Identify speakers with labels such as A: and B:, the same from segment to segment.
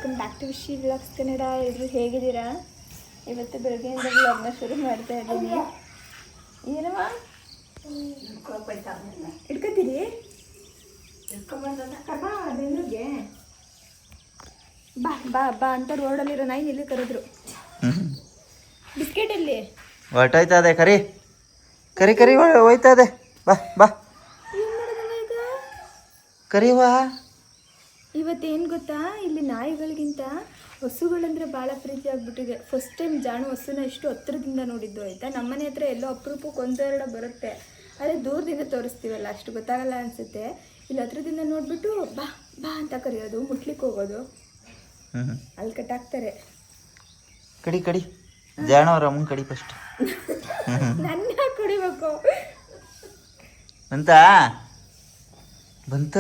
A: Welcome back to Vishi vlogs Kannada. ಎಲ್ಲರೂ ಹೇಗಿದ್ದೀರಾ? ಇವತ್ತು ಬೆಳಗ್ಗೆಯಿಂದ ವ್ಲಾಗ್ನ ಶುರು ಮಾಡ್ತಾ ಇದ್ದೀನಿ. ಏನಮ್ಮ ಇಟ್ಕೊತೀರಿ? ಬೆಂಗ್ಳೂರಿಗೆ ಬಾ ಬಾ ಬಾ ಅಂತ ರೋಡಲ್ಲಿರೋ ನಾಯಿ ಎಲ್ಲಿ ಕರೆದ್ರು. ಬಿಸ್ಕೆಟ್ ಎಲ್ಲಿ
B: ಹೊರ್ಟೋಯ್ತಾ ಇದೆ? ಕರಿ ಕರಿ ಕರಿ ಹೋಯ್ತಾ ಇದೆ. ಬಾ ಬಾ
A: ಏನು ಮಾಡೋದಮ್ಮ ಈಗ?
B: ಕರಿವಾ.
A: ಇವತ್ತೇನು ಗೊತ್ತಾ, ಇಲ್ಲಿ ನಾಯಿಗಳಿಗಿಂತ ಹಸುಗಳಂದರೆ ಭಾಳ ಪ್ರೀತಿ ಆಗಿಬಿಟ್ಟಿದೆ. ಫಸ್ಟ್ ಟೈಮ್ ಜಾಣು ಹಸುನ ಇಷ್ಟು ಹತ್ರದಿಂದ ನೋಡಿದ್ದು ಆಯಿತಾ. ನಮ್ಮನೆ ಹತ್ರ ಎಲ್ಲೋ ಅಪರೂಪಕ್ಕೆ ಒಂದೆರಡು ಬರುತ್ತೆ, ಅದೇ ದೂರದಿಂದ ತೋರಿಸ್ತೀವಲ್ಲ ಅಷ್ಟು ಗೊತ್ತಾಗಲ್ಲ ಅನಿಸುತ್ತೆ. ಇಲ್ಲಿ ಹತ್ರದಿಂದ ನೋಡಿಬಿಟ್ಟು ಬಾ ಬಾ ಅಂತ ಕರೆಯೋದು, ಮುಟ್ಲಿಕ್ಕೆ ಹೋಗೋದು, ಅಲ್ಲಿ ಕಟ್ಟಾಕ್ತಾರೆ.
B: ಕಡಿ ಕಡಿ ಜಾಣು ಅವ್ರ ಅಮ್ಮನ ಕಡಿ ಫಸ್ಟ್.
A: ನನ್ನ ಕುಡಿಬೇಕು
B: ಅಂತ ಬಂತ.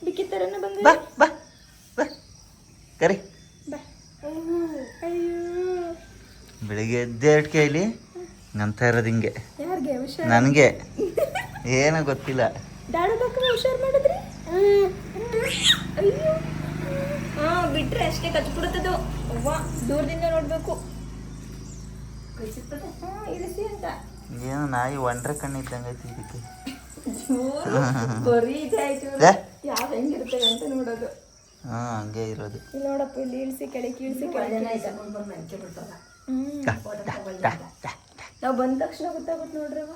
A: ಬಿಕ್ಕಿ ಥರನ ಬಂದ.
B: ಬಾ ಬಾ ಬಾ ಕರಿ.
A: ಬಾ. ಅಯ್ಯೋ
B: ಬೆಳಿಗ್ಗೆ ಎದ್ದೇಟ್ ಕೈಲಿ ನಂತ ಇರೋದು ಹಿಂಗೆ.
A: ಯಾರಿಗೆ ಹುಷಾರು?
B: ನನಗೆ ಏನೋ ಗೊತ್ತಿಲ್ಲ.
A: ದಾಡೋದಕ್ಕೆ ಹುಷಾರು ಮಾಡಿದ್ರಿ? ಅಯ್ಯೋ ಹಾಂ, ಬಿಟ್ರೆ ಅಷ್ಟೇ ಕಚ್ಬಿಡುತ್ತದು. ಅವ್ವ ದೂರದಿಂದ ನೋಡಬೇಕು. ಹಾಂ ಇರಿಸಿ ಅಂತ.
B: ಏನೋ ನಾಯಿ ಒಂಡ್ರೆ ಕಣ್ಣಿದ್ದಂಗೆ ಐತಿ ಇದಕ್ಕೆ.
A: ಬರೀ ಇದೆ ಆಯ್ತು. ಯಾವ ಹೆಂಗಿರ್ತದೆ ಅಂತ ನೋಡೋದು.
B: ಹಾಂ ಹಂಗೆ ಇರೋದು.
A: ಇಲ್ಲಿ ನೋಡಪ್ಪ, ಇಲ್ಲಿ ಇಳಿಸಿ ಕೆಳಗೆ ಇಳಿಸಿ ಕೆಳಗೆ. ನಾವು ಬಂದ ತಕ್ಷಣ ಗೊತ್ತಾಗುತ್ತೆ ನೋಡ್ರವ.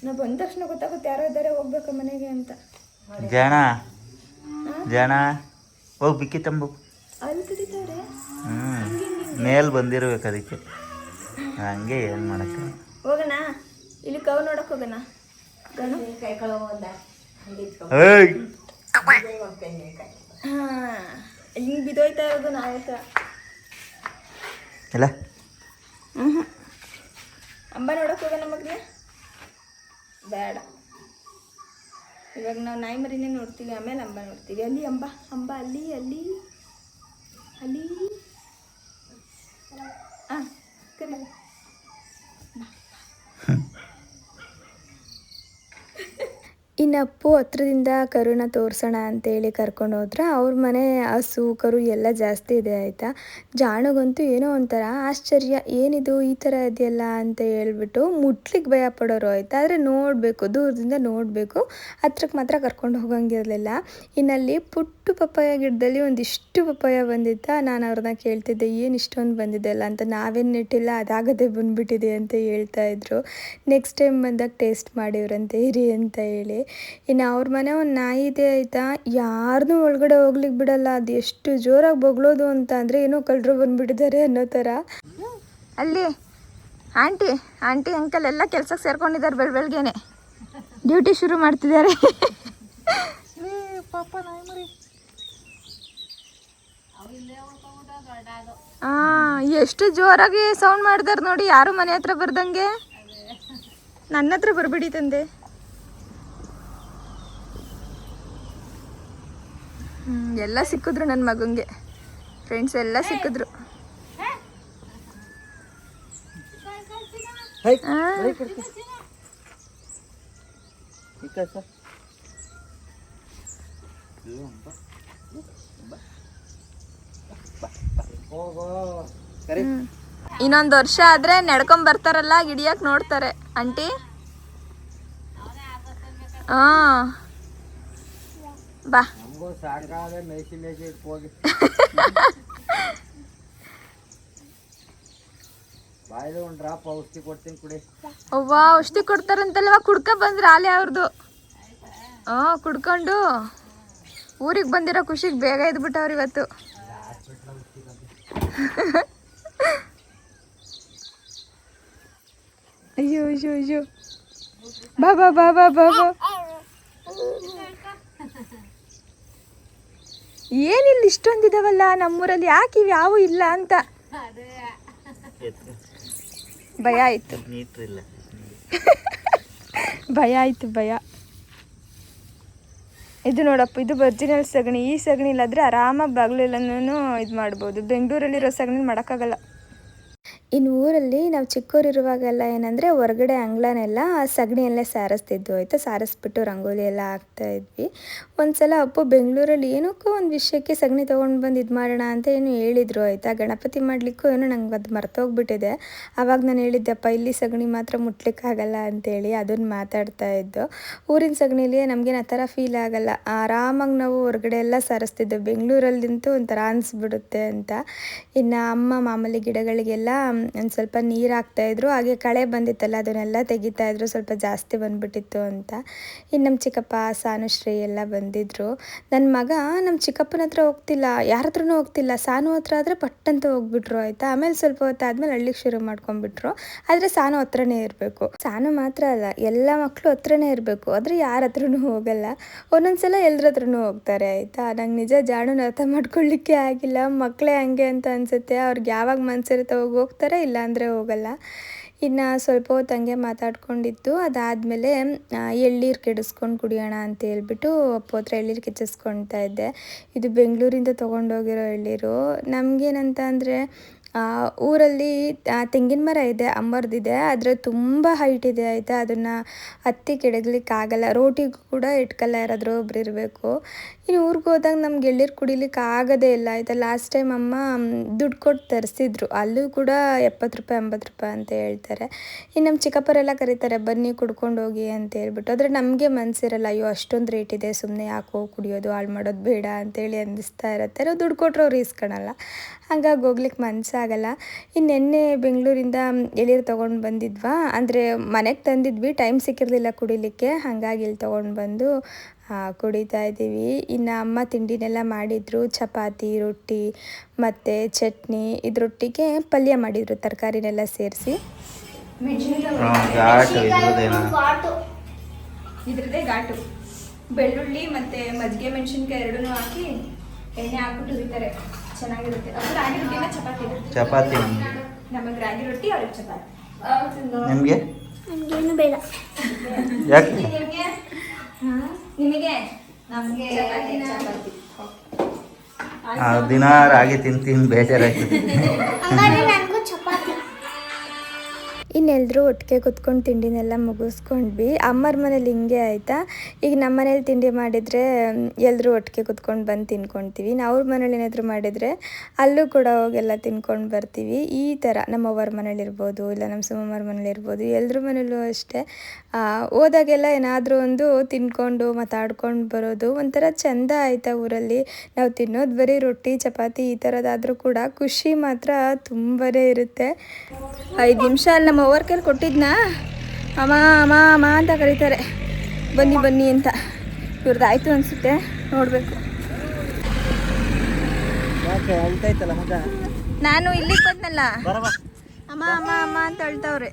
A: ನಾವು ಬಂದ ತಕ್ಷಣ ಗೊತ್ತಾಗುತ್ತೆ ಯಾರೋ ಇದ್ದಾರೆ, ಹೋಗ್ಬೇಕು ಮನೆಗೆ ಅಂತ.
B: ಜಾಣ ಜಾಣ ಹೋಗಿ ಬಿಕ್ಕಿ ತಂಬು.
A: ಅಲ್ಲಿ ಕರೀತಾರೆ.
B: ಮೇಲ್ ಬಂದಿರ್ಬೇಕು ಅದಕ್ಕೆ. ಹಂಗೆ ಏನು ಮಾಡಕ್ಕೆ.
A: ಹೋಗೋಣ, ಇಲ್ಲಿ ಕವ್ ನೋಡಕ್ ಹೋಗೋಣ. ಹಾಂ ಹಿಂಗೆ ಬಿದ್ದೋಯ್ತಾ ಇರೋದು ನಾಯಕ.
B: ಇಲ್ಲ
A: ಅಂಬ ನೋಡಕ್ ಹೋಗೋಣ ಮಗನೇ. ಬೇಡ, ಇವಾಗ ನಾವು ನಾಯಿ ಮರಿನೇ ನೋಡ್ತೀವಿ, ಆಮೇಲೆ ಅಂಬ ನೋಡ್ತೀವಿ. ಅಲ್ಲಿ ಅಂಬ ಅಂಬ ಅಲ್ಲಿ ಅಲ್ಲಿ ಅಲ್ಲಿ. ಹಾಂ ಕರಿ. ಇನ್ನು ಅಪ್ಪು ಹತ್ರದಿಂದ ಕರುನ ತೋರಿಸೋಣ ಅಂತೇಳಿ ಕರ್ಕೊಂಡು ಹೋದ್ರೆ ಅವ್ರ ಮನೆ ಹಸು ಕರು ಎಲ್ಲ ಜಾಸ್ತಿ ಇದೆ ಆಯಿತಾ. ಜಾಣಗಂತೂ ಏನೋ ಒಂಥರ ಆಶ್ಚರ್ಯ, ಏನಿದು ಈ ಥರ ಇದೆಯಲ್ಲ ಅಂತ ಹೇಳ್ಬಿಟ್ಟು ಮುಟ್ಲಿಕ್ಕೆ ಭಯ ಪಡೋರು ಆಯಿತಾ. ಆದರೆ ನೋಡಬೇಕು, ದೂರದಿಂದ ನೋಡಬೇಕು, ಹತ್ರಕ್ಕೆ ಮಾತ್ರ ಕರ್ಕೊಂಡು ಹೋಗಂಗಿರಲಿಲ್ಲ. ಇನ್ನಲ್ಲಿ ಪುಟ್ಟು ಪಪ್ಪಾಯ ಗಿಡದಲ್ಲಿ ಒಂದಿಷ್ಟು ಪಪ್ಪಾಯ ಬಂದಿತ್ತ. ನಾನು ಅವ್ರನ್ನ ಕೇಳ್ತಿದ್ದೆ, ಏನು ಇಷ್ಟೊಂದು ಬಂದಿದೆ ಅಲ್ಲ ಅಂತ. ನಾವೇನು ನೆಟ್ಟಿಲ್ಲ, ಅದಾಗದೆ ಬಂದುಬಿಟ್ಟಿದೆ ಅಂತ ಹೇಳ್ತಾಯಿದ್ರು. ನೆಕ್ಸ್ಟ್ ಟೈಮ್ ಬಂದಾಗ ಟೇಸ್ಟ್ ಮಾಡಿವ್ರಂತೆ ಇರಿ ಅಂತ ಹೇಳಿ. ಇನ್ನು ಅವ್ರ ಮನೆ ಒಂದು ನಾಯಿ ಇದೆ ಆಯಿತಾ, ಯಾರನ್ನೂ ಒಳಗಡೆ ಹೋಗ್ಲಿಕ್ಕೆ ಬಿಡಲ್ಲ. ಅದು ಎಷ್ಟು ಜೋರಾಗಿ ಬೊಗಳೋದು ಅಂತ ಅಂದರೆ ಏನೋ ಕಳ್ಳರು ಬಂದುಬಿಟ್ಟಿದ್ದಾರೆ ಅನ್ನೋ ಥರ. ಅಲ್ಲಿ ಆಂಟಿ ಆಂಟಿ ಅಂಕಲ್ ಎಲ್ಲ ಕೆಲಸಕ್ಕೆ ಸೇರ್ಕೊಂಡಿದ್ದಾರೆ. ಬೆಳಗ್ಗೆನೆ ಡ್ಯೂಟಿ ಶುರು ಮಾಡ್ತಿದ್ದಾರೆ. ಹಾಂ, ಎಷ್ಟು ಜೋರಾಗಿ ಸೌಂಡ್ ಮಾಡಿದಾರೆ ನೋಡಿ, ಯಾರು ಮನೆ ಹತ್ರ ಬರ್ದಂಗೆ. ನನ್ನ ಹತ್ರ ಬರಬೇಡಿ ತಂದೆ. ಎಲ್ಲ ಸಿಕ್ಕಿದ್ರು ನನ್ನ ಮಗಂಗೆ, ಫ್ರೆಂಡ್ಸ್ ಎಲ್ಲ ಸಿಕ್ಕಿದ್ರು. ಇನ್ನೊಂದು ವರ್ಷ ಆದ್ರೆ ನಡ್ಕೊಂಡ್ ಬರ್ತಾರಲ್ಲ, ಗಿಡಿಯಾಕ್ ನೋಡ್ತಾರೆ ಆಂಟಿ. ಹಾ ಬಾ. ಅವ್ವ ಔಷಧಿ ಕೊಡ್ತಾರಂತಲ್ವಾ, ಕುಡ್ಕ ಬಂದ್ರ ಆಲೆ ಅವ್ರದ್ದು. ಕುಡ್ಕೊಂಡು ಊರಿಗೆ ಬಂದಿರೋ ಖುಷಿಗೆ ಬೇಗ ಇದ್ಬಿಟ್ಟವ್ರು ಇವತ್ತು. ಅಯ್ಯೋ ಅಯ್ಯೋ ಅಯ್ಯೋ, ಬಾ ಬಾ ಬಾ ಬಾ ಬಾ ಬಾ. ಏನಿಲ್ಲ ಇಷ್ಟೊಂದಿದಾವಲ್ಲ ನಮ್ಮೂರಲ್ಲಿ, ಯಾಕೆ ಇವು ಯಾವೂ ಇಲ್ಲ ಅಂತ ಭಯ ಆಯ್ತು. ಭಯ ಆಯ್ತು ಭಯ. ಇದು ನೋಡಪ್ಪ, ಇದು ಒರಿಜಿನಲ್ ಸಗಣಿ. ಈ ಸಗಣಿ ಇಲ್ಲಾದರೆ ಆರಾಮಾಗಿ ಬಾಗಿಲೆಲ್ಲನೂ ಇದು ಮಾಡ್ಬೋದು. ಬೆಂಗಳೂರಲ್ಲಿರೋ ಸಗಣಿ ಮಾಡೋಕ್ಕಾಗಲ್ಲ. ಇನ್ನು ಊರಲ್ಲಿ ನಾವು ಚಿಕ್ಕವರಿರುವಾಗೆಲ್ಲ ಏನಂದರೆ ಹೊರಗಡೆ ಅಂಗಳನೆಲ್ಲ ಸಗಣಿಯಲ್ಲೇ ಸಾರಿಸ್ತಿದ್ವು ಆಯಿತಾ, ಸಾರಿಸ್ಬಿಟ್ಟು ರಂಗೋಲಿ ಎಲ್ಲ ಹಾಕ್ತಾ ಇದ್ವಿ. ಒಂದ್ಸಲ ಅಪ್ಪು ಬೆಂಗಳೂರಲ್ಲಿ ಏನಕ್ಕೋ ಒಂದು ವಿಷಯಕ್ಕೆ ಸಗಣಿ ತೊಗೊಂಡು ಬಂದು ಇದು ಮಾಡೋಣ ಅಂತ ಏನು ಹೇಳಿದ್ರು ಆಯಿತಾ, ಗಣಪತಿ ಮಾಡಲಿಕ್ಕೂ ಏನೋ ನಂಗೆ ಅದು ಮರ್ತೋಗ್ಬಿಟ್ಟಿದೆ. ಆವಾಗ ನಾನು ಹೇಳಿದ್ದೆಪ್ಪ ಇಲ್ಲಿ ಸಗಣಿ ಮಾತ್ರ ಮುಟ್ಲಿಕ್ಕಾಗಲ್ಲ ಅಂತೇಳಿ, ಅದನ್ನು ಮಾತಾಡ್ತಾ ಇದ್ದು. ಊರಿನ ಸಗಣಿಲಿ ನಮಗೇನು ಆ ಥರ ಫೀಲ್ ಆಗಲ್ಲ, ಆರಾಮಾಗಿ ನಾವು ಹೊರಗಡೆ ಎಲ್ಲ ಸಾರಿಸ್ತಿದ್ದೆವು. ಬೆಂಗಳೂರಲ್ಲಂತೂ ಒಂಥರ ಅನಿಸ್ಬಿಡುತ್ತೆ ಅಂತ. ಇನ್ನು ಅಮ್ಮ ಮಾಮೂಲಿ ಗಿಡಗಳಿಗೆಲ್ಲ ಒಂದು ಸ್ವಲ್ಪ ನೀರು ಹಾಕ್ತಾಯಿದ್ರು, ಹಾಗೆ ಕಳೆ ಬಂದಿತ್ತಲ್ಲ ಅದನ್ನೆಲ್ಲ ತೆಗಿತಾಯಿದ್ರು, ಸ್ವಲ್ಪ ಜಾಸ್ತಿ ಬಂದುಬಿಟ್ಟಿತ್ತು ಅಂತ. ಇನ್ನು ನಮ್ಮ ಚಿಕ್ಕಪ್ಪ ಸಾನುಶ್ರೀ ಎಲ್ಲ ಬಂದಿದ್ದರು. ನನ್ನ ಮಗ ನಮ್ಮ ಚಿಕ್ಕಪ್ಪನ ಹತ್ರ ಹೋಗ್ತಿಲ್ಲ, ಯಾರ ಹತ್ರನೂ ಹೋಗ್ತಿಲ್ಲ, ಸಾನು ಹತ್ರ ಆದರೆ ಪಟ್ಟಂತ ಹೋಗ್ಬಿಟ್ರು ಆಯಿತಾ. ಆಮೇಲೆ ಸ್ವಲ್ಪ ಹೊತ್ತಾದ್ಮೇಲೆ ಅಳ್ಳಿಕ್ಕೆ ಶುರು ಮಾಡ್ಕೊಂಡ್ಬಿಟ್ರು. ಆದರೆ ಸಾನು ಹತ್ರನೇ ಇರಬೇಕು. ಸಾನು ಮಾತ್ರ ಅಲ್ಲ, ಎಲ್ಲ ಮಕ್ಕಳು ಹತ್ರನೇ ಇರಬೇಕು, ಆದರೆ ಯಾರ ಹತ್ರನೂ ಹೋಗಲ್ಲ. ಒಂದೊಂದು ಸಲ ಎಲ್ಲರ ಹತ್ರನೂ ಹೋಗ್ತಾರೆ ಆಯಿತಾ. ನಂಗೆ ನಿಜ ಜಾಣನ ಅರ್ಥ ಮಾಡ್ಕೊಳ್ಳಿಕ್ಕೆ ಆಗಿಲ್ಲ, ಮಕ್ಕಳೇ ಹಂಗೆ ಅಂತ ಅನಿಸುತ್ತೆ. ಅವ್ರಿಗೆ ಯಾವಾಗ ಮನಸ್ಸಿರುತ್ತೆ ಅವಾಗ ಹೋಗ್ತಾರೆ, ಇಲ್ಲಾಂದರೆ ಹೋಗಲ್ಲ. ಇನ್ನು ಸ್ವಲ್ಪ ಹೊತ್ತು ಹಂಗೆ ಮಾತಾಡ್ಕೊಂಡಿದ್ದು, ಅದಾದಮೇಲೆ ಎಳ್ನೀರು ಕೆಡಿಸ್ಕೊಂಡು ಕುಡಿಯೋಣ ಅಂತ ಹೇಳ್ಬಿಟ್ಟು ಅಪ್ಪು ಹತ್ರ ಎಳ್ನೀರು ಕಿಚ್ಚಿಸ್ಕೊಳ್ತಾ ಇದ್ದೆ. ಇದು ಬೆಂಗಳೂರಿಂದ ತೊಗೊಂಡೋಗಿರೋ ಎಳ್ನೀರು. ನಮಗೇನಂತ ಅಂದರೆ ಊರಲ್ಲಿ ತೆಂಗಿನ ಮರ ಇದೆ, ಅಮ್ಮರ್ದಿದೆ, ಆದರೆ ತುಂಬ ಹೈಟ್ ಇದೆ ಆಯಿತಾ. ಅದನ್ನು ಹತ್ತಿ ಕೆಡಗ್ಲಿಕ್ಕಾಗಲ್ಲ, ರೋಟಿಗೂ ಕೂಡ ಇಟ್ಕಲ್ಲ, ಯಾರಾದರೂ ಒಬ್ರು ಇರಬೇಕು. ಇನ್ನು ಊರಿಗೆ ಹೋದಾಗ ನಮ್ಗೆ ಎಳ್ನೀರು ಕುಡಿಲಿಕ್ಕೆ ಆಗೋದೇ ಇಲ್ಲ ಆಯಿತಾ. ಲಾಸ್ಟ್ ಟೈಮ್ ಅಮ್ಮ ದುಡ್ಡು ಕೊಟ್ಟು ತರಿಸಿದ್ರು, ಅಲ್ಲೂ ಕೂಡ 70 ರೂಪಾಯಿ 80 ರೂಪಾಯಿ ಅಂತ ಹೇಳ್ತಾರೆ. ಇನ್ನು ನಮ್ಮ ಚಿಕ್ಕಪ್ಪರೆಲ್ಲ ಕರೀತಾರೆ ಬನ್ನಿ ಕುಡ್ಕೊಂಡು ಹೋಗಿ ಅಂತ ಹೇಳ್ಬಿಟ್ಟು, ಆದರೆ ನಮಗೆ ಮನಸ್ಸಿರಲ್ಲ, ಅಯ್ಯೋ ಅಷ್ಟೊಂದು ರೇಟ್ ಇದೆ, ಸುಮ್ಮನೆ ಯಾಕೋ ಕುಡಿಯೋದು, ಹಾಳು ಮಾಡೋದು ಬೇಡ ಅಂತೇಳಿ ಅನ್ನಿಸ್ತಾ ಇರುತ್ತೆ. ನಾವು ದುಡ್ಡು ಕೊಟ್ಟರು ಅವ್ರು ಇಸ್ಕೊಳಲ್ಲ, ಹಂಗಾಗಿ ಹೋಗ್ಲಿಕ್ಕೆ ಮನಸ್ಸಾಗಲ್ಲ. ಇನ್ನು ನೆನ್ನೆ ಬೆಂಗಳೂರಿಂದ ಎಳ್ನೀರು ತೊಗೊಂಡು ಬಂದಿದ್ವಾ, ಅಂದರೆ ಮನೆಗೆ ತಂದಿದ್ವಿ, ಟೈಮ್ ಸಿಕ್ಕಿರಲಿಲ್ಲ ಕುಡಿಲಿಕ್ಕೆ, ಹಾಗಾಗಿ ಇಲ್ಲಿ ತೊಗೊಂಡು ಬಂದು ಕುಡಿತಾ ಇದ್ದೀವಿ. ಇನ್ನು ಅಮ್ಮ ತಿಂಡಿನೆಲ್ಲ ಮಾಡಿದರು, ಚಪಾತಿ, ರೊಟ್ಟಿ ಮತ್ತು ಚಟ್ನಿ. ಇದರೊಟ್ಟಿಗೆ ಪಲ್ಯ ಮಾಡಿದರು, ತರಕಾರಿನೆಲ್ಲ ಸೇರಿಸಿ. ಇದ್ರದ್ದೇ ಘಾಟು, ಬೆಳ್ಳುಳ್ಳಿ ಮತ್ತು ಮಜ್ಜಿಗೆ ಮೆಣಸಿನ್ಕಾಯಿ ಎರಡೂ ಹಾಕಿ ಎಣ್ಣೆ ಹಾಕ್ಬಿಟ್ಟು ಹುರಿತಾರೆ, ಚೆನ್ನಾಗಿರುತ್ತೆ. ಅದು ರಾಗಿ ರೊಟ್ಟಿನ ಚಪಾತಿ ನಮಗೆ ರಾಗಿ ರೊಟ್ಟಿ, ಅವ್ರಿಗೆ ಚಪಾತಿ.
B: ನಿಮಗೆ
C: ನಮಗೇನು ಬೇಡ.
B: ಯಾಕೆ
A: ನಿಮಗೆ ನಮಗೆ ಚಪಾತಿ.
B: ದಿನ ರಾಗಿ ತಿಂದು ಬೇಜಾರಾಗ್ತದೆ.
C: ಹಂಗಾದ್ರೆ ನನಗೂ ಚಪಾತಿ.
A: ಇನ್ನೆಲ್ಲರೂ ಒಟ್ಟಿಗೆ ಕುತ್ಕೊಂಡು ತಿಂಡಿನೆಲ್ಲ ಮುಗಿಸ್ಕೊಂಡ್ವಿ. ಅಮ್ಮರ ಮನೇಲಿ ಹಿಂಗೆ ಆಯಿತಾ. ಈಗ ನಮ್ಮ ಮನೇಲಿ ತಿಂಡಿ ಮಾಡಿದರೆ ಎಲ್ಲರೂ ಒಟ್ಟಿಗೆ ಕುತ್ಕೊಂಡು ಬಂದು ತಿನ್ಕೊಳ್ತೀವಿ. ನಾವು ಅವ್ರ ಮನೇಲಿ ಏನಾದರೂ ಮಾಡಿದರೆ ಅಲ್ಲೂ ಕೂಡ ಹೋಗೆಲ್ಲ ತಿನ್ಕೊಂಡು ಬರ್ತೀವಿ. ಈ ಥರ ನಮ್ಮ ಅವ್ವರ ಮನೇಲಿರ್ಬೋದು, ಇಲ್ಲ ನಮ್ಮ ಸುಮ್ಮಮ್ಮರ ಮನೇಲಿರ್ಬೋದು, ಎಲ್ಲರ ಮನೇಲೂ ಅಷ್ಟೇ. ಹೋದಾಗೆಲ್ಲ ಏನಾದರೂ ಒಂದು ತಿನ್ಕೊಂಡು ಮಾತಾಡ್ಕೊಂಡು ಬರೋದು ಒಂಥರ ಚೆಂದ ಆಯಿತಾ. ಊರಲ್ಲಿ ನಾವು ತಿನ್ನೋದು ಬರೀ ರೊಟ್ಟಿ ಚಪಾತಿ ಈ ಥರದಾದರೂ ಕೂಡ ಖುಷಿ ಮಾತ್ರ ತುಂಬಾ ಇರುತ್ತೆ. 5 ನಿಮಿಷ ಅಲ್ಲಿ ನಮ್ಮ ಅವ್ರ ಕೈಲಿ ಕೊಟ್ಟಿದ್ನಾ, ಅಮ್ಮ ಅಮ್ಮ ಅಮ್ಮ ಅಂತ ಕರೀತಾರೆ, ಬನ್ನಿ ಬನ್ನಿ ಅಂತ. ಇವ್ರದ್ದು ಆಯಿತು ಅನಿಸುತ್ತೆ, ನೋಡಬೇಕು. ನಾನು ಇಲ್ಲಿಗೆ ಬಂದನಲ್ಲ, ಅಮ್ಮ ಅಮ್ಮ ಅಮ್ಮ ಅಂತ ಹೇಳ್ತಾವ್ರೆ.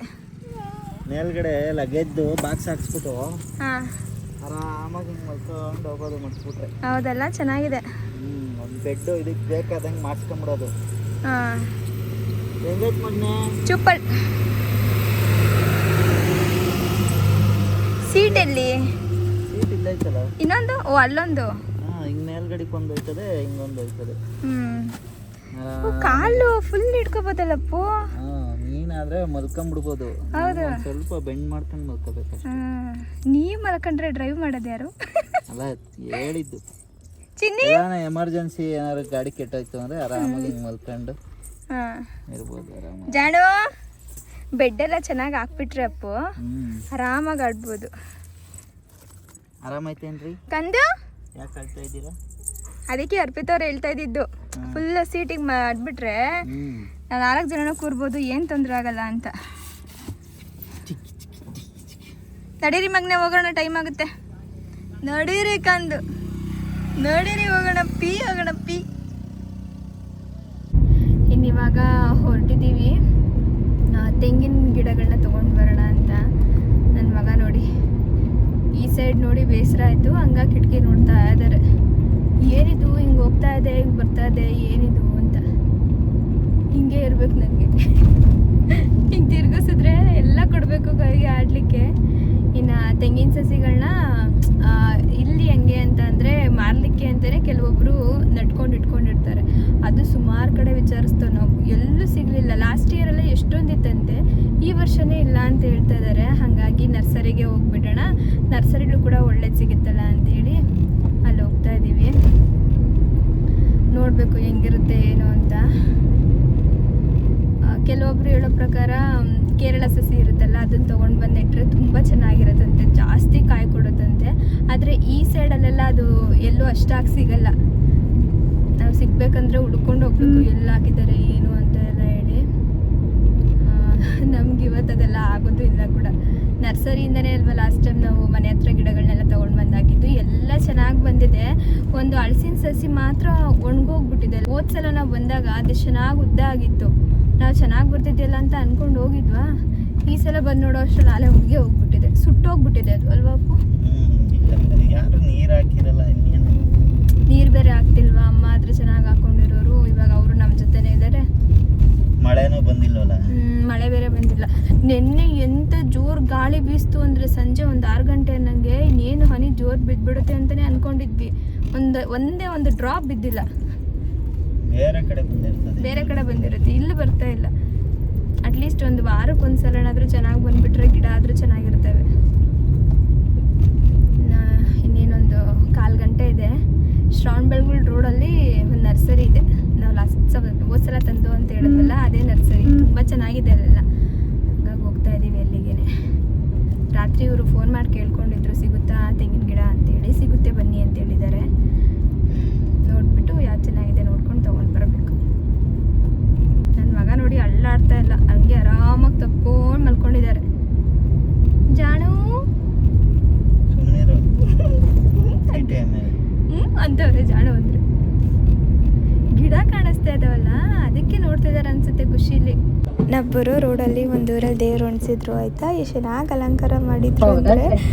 B: ಮೇಲ್ಗಡೆ ಲಗೇಜ್ದು ಬಾಕ್ಸ್ ಹಾಕ್ಸ್ಬಿಟ್ಟು
A: ಹಾಂ,
B: ಆರಾಮಾಗಿ ಹಿಂಗೆ ಮಲ್ಕೊಂಡು ಹೋಗೋದು ಮಾಡಿಸ್ಬಿಟ್ರೆ.
A: ಹೌದಲ್ಲ, ಚೆನ್ನಾಗಿದೆ.
B: ಒಂದು ಬೆಡ್ಡು ಇದಕ್ಕೆ ಬೇಕಾದಂಗೆ ಮಾಡಿಸ್ಕೊಂಬಿಡೋದು.
A: ಹಾಂ,
B: ಹೆಂಗೈತೆ ಮೊನ್ನೆ
A: ಚುಪ್ಪಲ್ ಸೀಟಲ್ಲಿ
B: ಸೀಟ್ ಇಲ್ಲ ಐತಲ್ಲ,
A: ಇನ್ನೊಂದು, ಓ ಅಲ್ಲೊಂದು.
B: ಹಿಂಗೆ ಮೇಲ್ಗಡೆಗೆ ಒಂದು ಹೋಯ್ತದೆ, ಹಿಂಗೊಂದು ಹೋಯ್ತದೆ.
A: ಕಾಲು ಫುಲ್ ಹಿಡ್ಕೋಬೋದಲ್ಲಪ್ಪು.
B: ನೀನಾದ್ರೆ ಮಲ್ಕೊಂಬಿಡ್ಬೋದು.
A: ಹೌದು,
B: ಸ್ವಲ್ಪ ಬೆಂಡ್ ಮಾಡ್ಕೊಂಡು ಮಲ್ಕೋಬೇಕು.
A: ನೀವ್ ಮಲ್ಕೊಂಡ್ರೆ ಡ್ರೈವ್ ಮಾಡೋದು ಯಾರು?
B: ಅಲ್ಲ ಹೇಳಿದ್ದು,
A: ಚಿನ್ನಿ
B: ಎಮರ್ಜೆನ್ಸಿ ಏನಾದ್ರು ಗಾಡಿ ಕೆಟ್ಟೋಯ್ತು ಅಂದ್ರೆ ಆರಾಮಾಗಿ ಹಿಂಗೆ ಮಲ್ಕೊಂಡು ಇರ್ಬೋದು ಆರಾಮಾಗಿ.
A: ಜಾಡು ಬೆಡ್ ಎಲ್ಲ ಚೆನ್ನಾಗಿ ಹಾಕ್ಬಿಟ್ರೆ ಅಪ್ಪು ಆರಾಮಾಗಿ ಆಡ್ಬೋದು.
B: ಆರಾಮೈತೇನ್ರಿ
A: ಕಂದು?
B: ಯಾಕೆ ಆಡ್ತಾ ಇದ್ದೀರಾ?
A: ಅದಕ್ಕೆ ಅರ್ಪಿತವ್ರು ಹೇಳ್ತಾ ಇದ್ದಿದ್ದು, ಫುಲ್ ಸೀಟಿಗೆ ಮಾಡ್ಬಿಟ್ರೆ ನಾವು 4 ಜನನೂ ಕೂರ್ಬೋದು, ಏನು ತೊಂದರೆ ಆಗಲ್ಲ ಅಂತ. ನಡೀರಿ ಮಗನೇ, ಹೋಗೋಣ, ಟೈಮ್ ಆಗುತ್ತೆ. ನಡೀರಿ ಕಂದು, ನಡೀರಿ, ಹೋಗೋಣ ಪಿ. ಇನ್ನಿವಾಗ ಹೊರಟಿದ್ದೀವಿ ತೆಂಗಿನ ಗಿಡಗಳನ್ನ ತೊಗೊಂಡು ಬರೋಣ ಅಂತ. ನನ್ನ ಮಗ ನೋಡಿ ಈ ಸೈಡ್ ನೋಡಿ ಬೇಸರ ಆಯಿತು, ಹಂಗಾಗಿ ಕಿಟಕಿ ನೋಡ್ತಾ ಇದ್ದಾರೆ. ಏನಿದು ಹಿಂಗೆ ಹೋಗ್ತಾ ಇದೆ, ಹಿಂಗೆ ಬರ್ತಾ ಇದೆ, ಏನಿದು ಅಂತ. ಹಿಂಗೆ ಇರ್ಬೇಕು ನನಗೆ, ಹಿಂಗೆ ತಿರ್ಗಿಸಿದ್ರೆ ಎಲ್ಲ ಕೊಡಬೇಕು ಕೈಗೆ ಆಡಲಿಕ್ಕೆ. ಇನ್ನು ತೆಂಗಿನ ಸಸಿಗಳನ್ನ ಇಲ್ಲಿ ಹೆಂಗೆ ಅಂತ ಅಂದರೆ ಮಾರಲಿಕ್ಕೆ ಅಂತಲೇ ಕೆಲವೊಬ್ಬರು ನಟ್ಕೊಂಡು ಇಟ್ಕೊಂಡಿರ್ತಾರೆ. ಅದು ಸುಮಾರು ಕಡೆ ವಿಚಾರಿಸ್ತೇವೆ ನಾವು, ಎಲ್ಲೂ ಸಿಗಲಿಲ್ಲ. ಲಾಸ್ಟ್ ಇಯರೆಲ್ಲ ಎಷ್ಟೊಂದಿತ್ತಂತೆ, ಈ ವರ್ಷನೇ ಇಲ್ಲ ಅಂತ ಹೇಳ್ತಾ ಇದ್ದಾರೆ. ಹಾಗಾಗಿ ನರ್ಸರಿಗೆ ಹೋಗ್ಬಿಡೋಣ, ನರ್ಸರಿಗಳು ಕೂಡ ಒಳ್ಳೇದು ಸಿಗುತ್ತಲ್ಲ ಅಂತೇಳಿ ಅಲ್ಲಿ ಹೋಗ್ತಾ ಇದ್ದೀವಿ. ನೋಡಬೇಕು ಹೆಂಗಿರುತ್ತೆ ಏನು ಅಂತ. ಕೆಲವೊಬ್ರು ಹೇಳೋ ಪ್ರಕಾರ ಕೇರಳ ಸಸಿ ಇರುತ್ತಲ್ಲ ಅದನ್ನು ತೊಗೊಂಡು ಬಂದು ನೆಟ್ಟರೆ ತುಂಬ ಚೆನ್ನಾಗಿರುತ್ತಂತೆ, ಜಾಸ್ತಿ ಕಾಯಿ ಕೊಡುತ್ತಂತೆ. ಆದರೆ ಈ ಸೈಡಲ್ಲೆಲ್ಲ ಅದು ಎಲ್ಲೂ ಅಷ್ಟಾಗಿ ಸಿಗಲ್ಲ. ನಾವು ಸಿಗ್ಬೇಕಂದ್ರೆ ಹುಡ್ಕೊಂಡು ಹೋಗ್ಬೇಕು ಎಲ್ಲ ಹಾಕಿದ್ದಾರೆ ಏನು ಅಂತ ಎಲ್ಲ ಹೇಳಿ. ನಮ್ಗೆ ಇವತ್ತು ಅದೆಲ್ಲ ಆಗೋದು ಇಲ್ಲ ಕೂಡ. ನರ್ಸರಿಯಿಂದನೇ ಅಲ್ವಾ ಲಾಸ್ಟ್ ಟೈಮ್ ನಾವು ಮನೆ ಹತ್ರ ಗಿಡಗಳನ್ನೆಲ್ಲ ತೊಗೊಂಡು ಬಂದಾಕಿದ್ದು, ಎಲ್ಲ ಚೆನ್ನಾಗಿ ಬಂದಿದೆ. ಒಂದು ಹಲಸಿನ ಸಸಿ ಮಾತ್ರ ಒಣಗೋಗ್ಬಿಟ್ಟಿದೆ. ಹೋದ್ಸಲ ನಾವು ಬಂದಾಗ ಅದು ಚೆನ್ನಾಗಿ ಉದ್ದ ಆಗಿತ್ತು, ನಾವು ಚೆನ್ನಾಗಿ ಬರ್ತಿದ್ದಿಲ್ಲ ಅಂತ ಅಂದ್ಕೊಂಡು ಹೋಗಿದ್ವಾ. ಈ ಸಲ ಬಂದು ನೋಡೋ ಅಷ್ಟು ನಾಳೆ ಹುಡುಗಿ ಹೋಗ್ಬಿಟ್ಟಿದೆ, ಸುಟ್ಟೋಗ್ಬಿಟ್ಟಿದೆ ಅದು ಅಲ್ವಾ ಅಪ್ಪು?
B: ಯಾರು ನೀರು ಹಾಕಿರಲ್ಲ,
A: ನೀರು ಬೇರೆ ಆಗ್ತಿಲ್ವಾ? ಅಮ್ಮ ಆದ್ರೆ ಚೆನ್ನಾಗಿ ಹಾಕೊಂಡಿರೋರು, ಇವಾಗ ಅವರು ನಮ್ಮ ಜೊತೆನೇ ಇದ್ದಾರೆ.
B: ಮಳೆನೂ ಬಂದಿಲ್ವಲ್ಲ.
A: ಮಳೆ ಬೇರೆ ಬಂದಿಲ್ಲ. ನಿನ್ನೆ ಎಂತ ಜೋರು ಗಾಳಿ ಬೀಸ್ತು ಅಂದರೆ ಸಂಜೆ ಒಂದು 6 ಗಂಟೆ ಅನ್ನಂಗೆ ಇನ್ನೇನು ಹನಿ ಜೋರು ಬಿದ್ದುಬಿಡುತ್ತೆ ಅಂತಲೇ ಅಂದ್ಕೊಂಡಿದ್ವಿ. ಒಂದೇ ಒಂದು ಡ್ರಾಪ್ ಬಿದ್ದಿಲ್ಲ.
B: ಬೇರೆ ಕಡೆ ಬಂದಿರುತ್ತೆ, ಇಲ್ಲಿ ಬರ್ತಾ ಇಲ್ಲ. ಅಟ್ಲೀಸ್ಟ್ ಒಂದು ವಾರಕ್ಕೆ ಒಂದು ಸಲನಾದರೂ ಚೆನ್ನಾಗಿ ಬಂದುಬಿಟ್ರೆ ಗಿಡ ಆದರೂ ಚೆನ್ನಾಗಿರ್ತವೆ. ಇನ್ನೇನೊಂದು 1/4 ಗಂಟೆ ಇದೆ. ಶ್ರವಣಬೆಳಗೊಳ ರೋಡಲ್ಲಿ ಒಂದು ನರ್ಸರಿ ಇದೆ, ನಾವು ಹೋದ್ ಸಲ ತಂದು ಅಂತ ಹೇಳಿದ್ವಲ್ಲ ಅದೇ ನರ್ಸರಿ. ತುಂಬ ಚೆನ್ನಾಗಿದೆ ಅಲ್ಲೆಲ್ಲ. ಹಾಗಾಗಿ ಹೋಗ್ತಾ ಇದ್ದೀವಿ ಅಲ್ಲಿಗೆ. ರಾತ್ರಿ ಇವರು ಫೋನ್ ಮಾಡಿ ಕೇಳ್ಕೊಂಡಿದ್ರು ಸಿಗುತ್ತಾ ತೆಂಗಿನ ಗಿಡ ಅಂತೇಳಿ. ಸಿಗುತ್ತೆ ಬನ್ನಿ ಅಂತ ಹೇಳಿದ್ದಾರೆ. ನೋಡಿಬಿಟ್ಟು ಯಾವ್ದು ಚೆನ್ನಾಗಿದೆ ನೋಡ್ಕೊಂಡು ತೊಗೊಂಡು ಬರಬೇಕು. ನನ್ನ ಮಗ ನೋಡಿ ಅಳ್ಳಾಡ್ತಾ ಇಲ್ಲ, ಹಂಗೆ ಆರಾಮಾಗಿ ತಕ್ಕೊಂಡು ಮಲ್ಕೊಂಡಿದ್ದಾರೆ. ಜಾಣು ಅಂತವ್ರೆ ಜಾಣು ಅಂದ್ರೆ. ಗಿಡ ಕಾಣಿಸ್ತಾ ಇದಾವಲ್ಲ ಅದಕ್ಕೆ ನೋಡ್ತಿದ್ದಾರೆ ಅನ್ಸುತ್ತೆ ಖುಷಿಲಿ. ನಾವು ಬರೋ ರೋಡಲ್ಲಿ ಒಂದೂರಲ್ಲಿ ದೇವ್ರು ಅಣಿಸಿದ್ರು ಆಯ್ತಾ, ಎಷ್ಟು ಚೆನ್ನಾಗಿ ಅಲಂಕಾರ ಮಾಡಿದ್ರು ಅಂದರೆ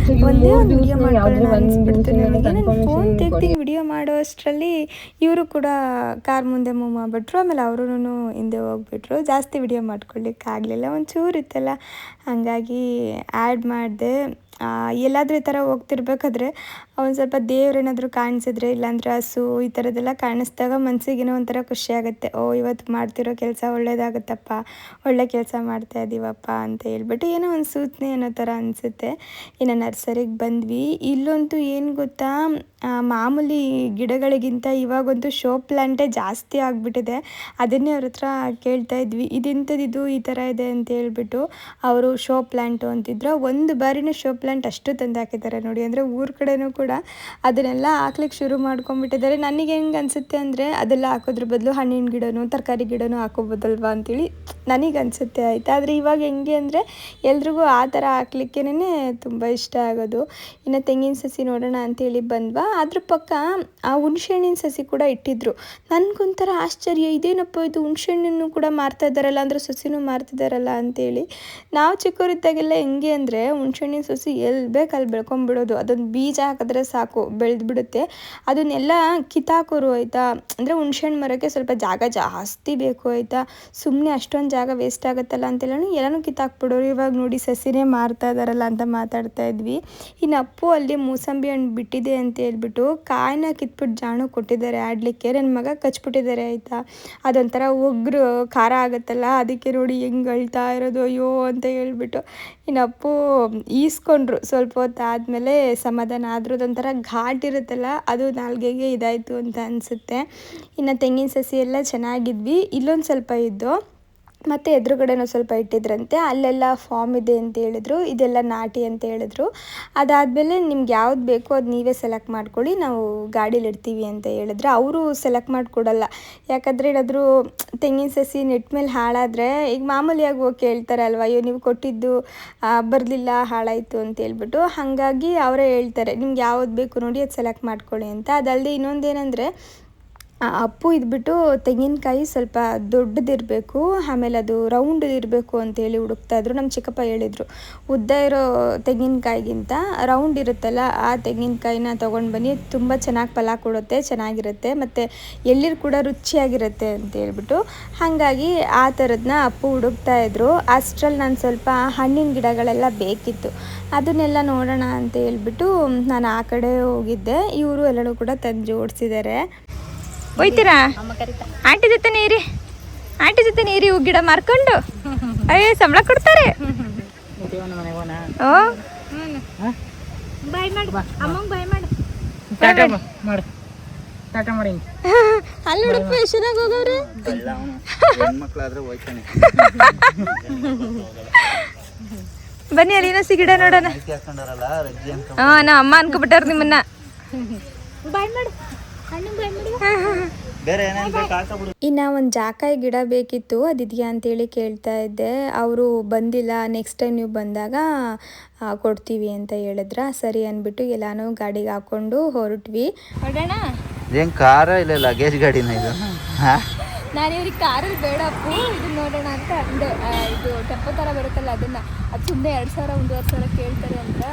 B: ಒಂದೇ ಒಂದು ವಿಡಿಯೋ ಮಾಡ್ಕೊಳ್ಳೋಣ ಅನಿಸ್ಬಿಡ್ತು ನನಗೆ. ನಾನು ಫೋನ್ ತೆಗ್ದು ವಿಡಿಯೋ ಮಾಡೋ ಅಷ್ಟರಲ್ಲಿ ಇವರು ಕೂಡ ಕಾರ್ ಮುಂದೆ ಮೂವ್ ಮಾಡಿಬಿಟ್ರು. ಆಮೇಲೆ ಅವರು ಹಿಂದೆ ಹೋಗ್ಬಿಟ್ರು. ಜಾಸ್ತಿ ವಿಡಿಯೋ ಮಾಡ್ಕೊಳ್ಳಿಕ್ಕಾಗಲಿಲ್ಲ, ಒಂಚೂರು ಇತ್ತಲ್ಲ, ಹಾಗಾಗಿ ಆ್ಯಡ್ ಮಾಡಿದೆ. ಎಲ್ಲಾದರೂ ಈ ಥರ ಹೋಗ್ತಿರ್ಬೇಕಾದ್ರೆ ಒಂದು ಸ್ವಲ್ಪ ದೇವ್ರೇನಾದರೂ ಕಾಣಿಸಿದ್ರೆ, ಇಲ್ಲಾಂದರೆ ಹಸು ಈ ಥರದ್ದೆಲ್ಲ ಕಾಣಿಸ್ದಾಗ ಮನಸ್ಸಿಗೇನೋ ಒಂಥರ ಖುಷಿ ಆಗುತ್ತೆ. ಓ ಇವತ್ತು ಮಾಡ್ತಿರೋ ಕೆಲಸ ಒಳ್ಳೇದಾಗುತ್ತಪ್ಪ, ಒಳ್ಳೆ ಕೆಲಸ ಮಾಡ್ತಾ ಇದ್ದೀವಪ್ಪ ಅಂತ ಹೇಳ್ಬಿಟ್ಟು ಏನೋ ಒಂದು ಸೂಚನೆ ಅನ್ನೋ ಥರ ಅನಿಸುತ್ತೆ. ಇನ್ನು ನರ್ಸರಿಗೆ ಬಂದ್ವಿ. ಇಲ್ಲಂತೂ ಏನು ಗೊತ್ತಾ, ಮಾಮೂಲಿ ಗಿಡಗಳಿಗಿಂತ ಇವಾಗಂತೂ ಶೋ ಪ್ಲ್ಯಾಂಟೇ ಜಾಸ್ತಿ ಆಗಿಬಿಟ್ಟಿದೆ. ಅದನ್ನೇ ಅವ್ರ ಹತ್ರ ಕೇಳ್ತಾ ಇದ್ವಿ, ಇದೆಂಥದ್ದು ಈ ಥರ ಇದೆ ಅಂತ ಹೇಳ್ಬಿಟ್ಟು. ಅವರು ಶೋ ಪ್ಲ್ಯಾಂಟು ಅಂತಿದ್ರು. ಒಂದು ಬಾರಿನೇ ಶೋ ಪ್ಲ್ಯಾಂಟ್ ಅಷ್ಟು ತಂದು ಹಾಕಿದ್ದಾರೆ ನೋಡಿ. ಅಂದರೆ ಊರ ಕಡೆನೂ ಕೂಡ ಅದನ್ನೆಲ್ಲ ಹಾಕ್ಲಿಕ್ಕೆ ಶುರು ಮಾಡ್ಕೊಂಡ್ಬಿಟ್ಟಿದ್ದಾರೆ. ನನಗೆ ಹೆಂಗೆ ಅನಿಸುತ್ತೆ ಅಂದರೆ ಅದೆಲ್ಲ ಹಾಕೋದ್ರ ಬದಲು ಹಣ್ಣಿನ ಗಿಡನೂ ತರಕಾರಿ ಗಿಡನೂ ಹಾಕೋಬೋದಲ್ವ ಅಂತೇಳಿ ನನಗೆ ಅನಿಸುತ್ತೆ ಆಯಿತಾ. ಆದರೆ ಇವಾಗ ಹೆಂಗೆ ಅಂದರೆ ಎಲ್ರಿಗೂ ಆ ಥರ ಹಾಕ್ಲಿಕ್ಕೇನೆ ತುಂಬ ಇಷ್ಟ ಆಗೋದು. ಇನ್ನು ತೆಂಗಿನ ಸಸಿ ನೋಡೋಣ ಅಂತೇಳಿ ಬಂದ್ವಾ. ಅದ್ರ ಪಕ್ಕ ಆ ಹುಣ್ಸೆಹಣ್ಣಿನ ಸಸಿ ಕೂಡ ಇಟ್ಟಿದ್ರು. ನನಗೊಂಥರ ಆಶ್ಚರ್ಯ, ಇದೇನಪ್ಪ ಇದು ಹುಣ್ಸೆಹಣ್ಣನ್ನು ಕೂಡ ಮಾರ್ತಾ ಇದ್ದಾರಲ್ಲ, ಅಂದರೆ ಸಸಿನೂ ಮಾರ್ತಿದ್ದಾರಲ್ಲ ಅಂತೇಳಿ. ನಾವು ಚಿಕ್ಕವರಿದ್ದಾಗೆಲ್ಲ ಹೆಂಗೆ ಅಂದರೆ ಹುಣ್ಸೆಹಣ್ಣಿನ ಸಸಿ ಎಲ್ಲಿ ಬೇಕು ಅಲ್ಲಿ ಬೆಳ್ಕೊಂಬಿಡೋದು. ಅದೊಂದು ಬೀಜ ಹಾಕಿದ್ರೆ ಸಾಕು ಬೆಳೆದು ಬಿಡುತ್ತೆ. ಅದನ್ನೆಲ್ಲ ಕಿತ್ತಾಕೋರು ಆಯಿತಾ. ಅಂದರೆ ಹುಣ್ಸೆಹಣ್ಣು ಮರಕ್ಕೆ ಸ್ವಲ್ಪ ಜಾಗ ಜಾಸ್ತಿ ಬೇಕು ಆಯಿತಾ. ಸುಮ್ಮನೆ ಅಷ್ಟೊಂದು ಜಾಗ ವೇಸ್ಟ್ ಆಗುತ್ತಲ್ಲ ಅಂತೆಲ್ಲ ಎಲ್ಲನೂ ಕಿತ್ತಾಕ್ಬಿಡೋರು. ಇವಾಗ ನೋಡಿ ಸಸಿನೇ ಮಾರ್ತಾ ಇದ್ದಾರಲ್ಲ ಅಂತ ಮಾತಾಡ್ತಾ ಇದ್ವಿ. ಇನ್ನು ಅಪ್ಪು ಅಲ್ಲಿ ಮೂಸಂಬಿ ಹಣ್ಣು ಬಿಟ್ಟಿದೆ ಅಂತ ಹೇಳ್ಬಿಟ್ಟು ಕಾಯಿನ ಕಿತ್ಬಿಟ್ಟು ಜಾಣು ಕೊಟ್ಟಿದ್ದಾರೆ ಆಡಲಿಕ್ಕೆ. ನನ್ನ ಮಗ ಕಚ್ಬಿಟ್ಟಿದ್ದಾರೆ ಆಯಿತಾ. ಅದೊಂಥರ ಒಗ್ರು ಖಾರ ಆಗುತ್ತಲ್ಲ, ಅದಕ್ಕೆ ನೋಡಿ ಹೆಂಗೆ ಅಳ್ತಾ ಇರೋದು ಅಯ್ಯೋ ಅಂತ ಹೇಳ್ಬಿಟ್ಟು. ಇನ್ನು ಅಪ್ಪು ಈಸ್ಕೊಂಡ್ರು. ಸ್ವಲ್ಪ ಹೊತ್ತು ಆದಮೇಲೆ ಸಮಾಧಾನ ಆದರೂ. ಅದೊಂಥರ ಘಾಟ್ ಇರುತ್ತಲ್ಲ, ಅದು ನಾಲ್ಗೆಗೆ ಇದಾಯಿತು ಅಂತ ಅನಿಸುತ್ತೆ. ಇನ್ನು ತೆಂಗಿನ ಸಸಿ ಎಲ್ಲ ಚೆನ್ನಾಗಿದ್ವಿ. ಇಲ್ಲೊಂದು ಸ್ವಲ್ಪ ಇದ್ದು ಮತ್ತು ಎದುರುಗಡೆನೂ ಸ್ವಲ್ಪ ಇಟ್ಟಿದ್ರಂತೆ. ಅಲ್ಲೆಲ್ಲ ಫಾರ್ಮ್ ಇದೆ ಅಂತ ಹೇಳಿದ್ರು, ಇದೆಲ್ಲ ನಾಟಿ ಅಂತ ಹೇಳಿದ್ರು. ಅದಾದಮೇಲೆ ನಿಮ್ಗೆ ಯಾವ್ದು ಬೇಕೋ ಅದು ನೀವೇ ಸೆಲೆಕ್ಟ್ ಮಾಡ್ಕೊಳ್ಳಿ, ನಾವು ಗಾಡೀಲಿ ಇಡ್ತೀವಿ ಅಂತ ಹೇಳಿದ್ರು. ಅವರು ಸೆಲೆಕ್ಟ್ ಮಾಡಿಕೊಡಲ್ಲ. ಯಾಕಂದರೆ ಏನಾದರೂ ತೆಂಗಿನ ಸಸಿ ನೆಟ್ ಮೇಲೆ ಹಾಳಾದರೆ ಈಗ ಮಾಮೂಲಿಯಾಗಿ ಹೋಗಿ ಕೇಳ್ತಾರೆ ಅಲ್ವ, ಅಯ್ಯೋ ನೀವು ಕೊಟ್ಟಿದ್ದು ಬರಲಿಲ್ಲ ಹಾಳಾಯಿತು ಅಂತ ಹೇಳ್ಬಿಟ್ಟು. ಹಾಗಾಗಿ ಅವರೇ ಹೇಳ್ತಾರೆ ನಿಮ್ಗೆ ಯಾವ್ದು ಬೇಕು ನೋಡಿ ಅದು ಸೆಲೆಕ್ಟ್ ಮಾಡ್ಕೊಳ್ಳಿ ಅಂತ. ಅದಲ್ಲದೆ ಇನ್ನೊಂದೇನೆಂದರೆ ಅಪ್ಪು ಇದ್ಬಿಟ್ಟು ತೆಂಗಿನಕಾಯಿ ಸ್ವಲ್ಪ ದೊಡ್ಡದಿರಬೇಕು, ಆಮೇಲೆ ಅದು ರೌಂಡ್ ಇರಬೇಕು ಅಂತೇಳಿ ಹುಡುಕ್ತಾಯಿದ್ರು. ನಮ್ಮ ಚಿಕ್ಕಪ್ಪ ಹೇಳಿದರು ಉದ್ದ ಇರೋ ತೆಂಗಿನಕಾಯಿಗಿಂತ ರೌಂಡ್ ಇರುತ್ತಲ್ಲ ಆ ತೆಂಗಿನಕಾಯಿನ ತೊಗೊಂಡು ಬನ್ನಿ, ತುಂಬ ಚೆನ್ನಾಗಿ ಫಲ ಕೊಡುತ್ತೆ, ಚೆನ್ನಾಗಿರುತ್ತೆ, ಮತ್ತು ಎಳ್ಳೀರು ಕೂಡ ರುಚಿಯಾಗಿರುತ್ತೆ ಅಂತ ಹೇಳ್ಬಿಟ್ಟು. ಹಾಗಾಗಿ ಆ ಥರದನ್ನ ಅಪ್ಪು ಹುಡುಕ್ತಾಯಿದ್ರು. ಅಷ್ಟರಲ್ಲಿ ನಾನು ಸ್ವಲ್ಪ ಹಣ್ಣಿನ ಗಿಡಗಳೆಲ್ಲ ಬೇಕಿತ್ತು, ಅದನ್ನೆಲ್ಲ ನೋಡೋಣ ಅಂತ ಹೇಳ್ಬಿಟ್ಟು ನಾನು ಆ ಕಡೆ ಹೋಗಿದ್ದೆ. ಇವರು ಎಲ್ಲರೂ ಕೂಡ ತಂದು ಜೋಡಿಸಿದ್ದಾರೆ. ಹೋಯ್ತೀರಾ ಆಂಟಿ ಜೊತೆನೇ ಇರಿ. ಗಿಡ ಮಾರ್ಕೊಂಡು ಸಂಬಳ ಕೊಡ್ತಾರೆ. ಓ
C: ಬಾಯ್ ಮಾಡು ಅಮ್ಮಂಗೆ ಬಾಯ್ ಮಾಡು.
B: ಅಲ್ಲಿ ನೋಡಪ್ಪ ಎಷ್ಟು ಚೆನ್ನಾಗಿ ಹೋಗವ್ರೆ. ಬನ್ನಿ ಅಲ್ಲಿ ಇನ್ನೊಂದು ಗಿಡ ನೋಡೋಣ. ನಾ ಅಮ್ಮ ಅನ್ಕೊಬಿಟ್ಟಾರ ನಿಮ್ಮನ್ನ.
C: ಬಾಯ್ ಮಾಡು ಅಣ್ಣಂಗೆ ಬಾಯ್ ಮಾಡು.
A: ಇನ್ನು ಒಂದು ಜಾಕಾಯಿ ಗಿಡ ಬೇಕಿತ್ತು, ಅದಿದೆಯಾ ಅಂತೇಳಿ ಕೇಳ್ತಾ ಇದ್ದೆ. ಅವರು ಬಂದಿಲ್ಲ, ನೆಕ್ಸ್ಟ್ ಟೈಮ್ ನೀವು ಬಂದಾಗ ಕೊಡ್ತೀವಿ ಅಂತ ಹೇಳಿದ್ರ. ಸರಿ ಅಂದ್ಬಿಟ್ಟು ಎಲ್ಲಾನು ಗಾಡಿಗೆ ಹಾಕ್ಕೊಂಡು ಹೊರಟ್ವಿ.
B: ಹೊರಡೋಣ.
D: ಏನು ಕಾರ ಇಲ್ಲ ಲಗೇಜ್ ಗಾಡಿನ ಇದು?
B: ನಾನು ಇವ್ರಿಗೆ ಕಾರಲ್ಲಿ ಬೇಡಪ್ಪು ಇದು ನೋಡೋಣ ಅಂತ ಅಂದೆ. ಇದು ಟೆಂಪೋ ಥರ ಬರುತ್ತಲ್ಲ ಅದನ್ನ, ಅದು ಸುಮ್ಮನೆ 2,000 1,500 ಕೇಳ್ತಾರೆ ಅಂತ.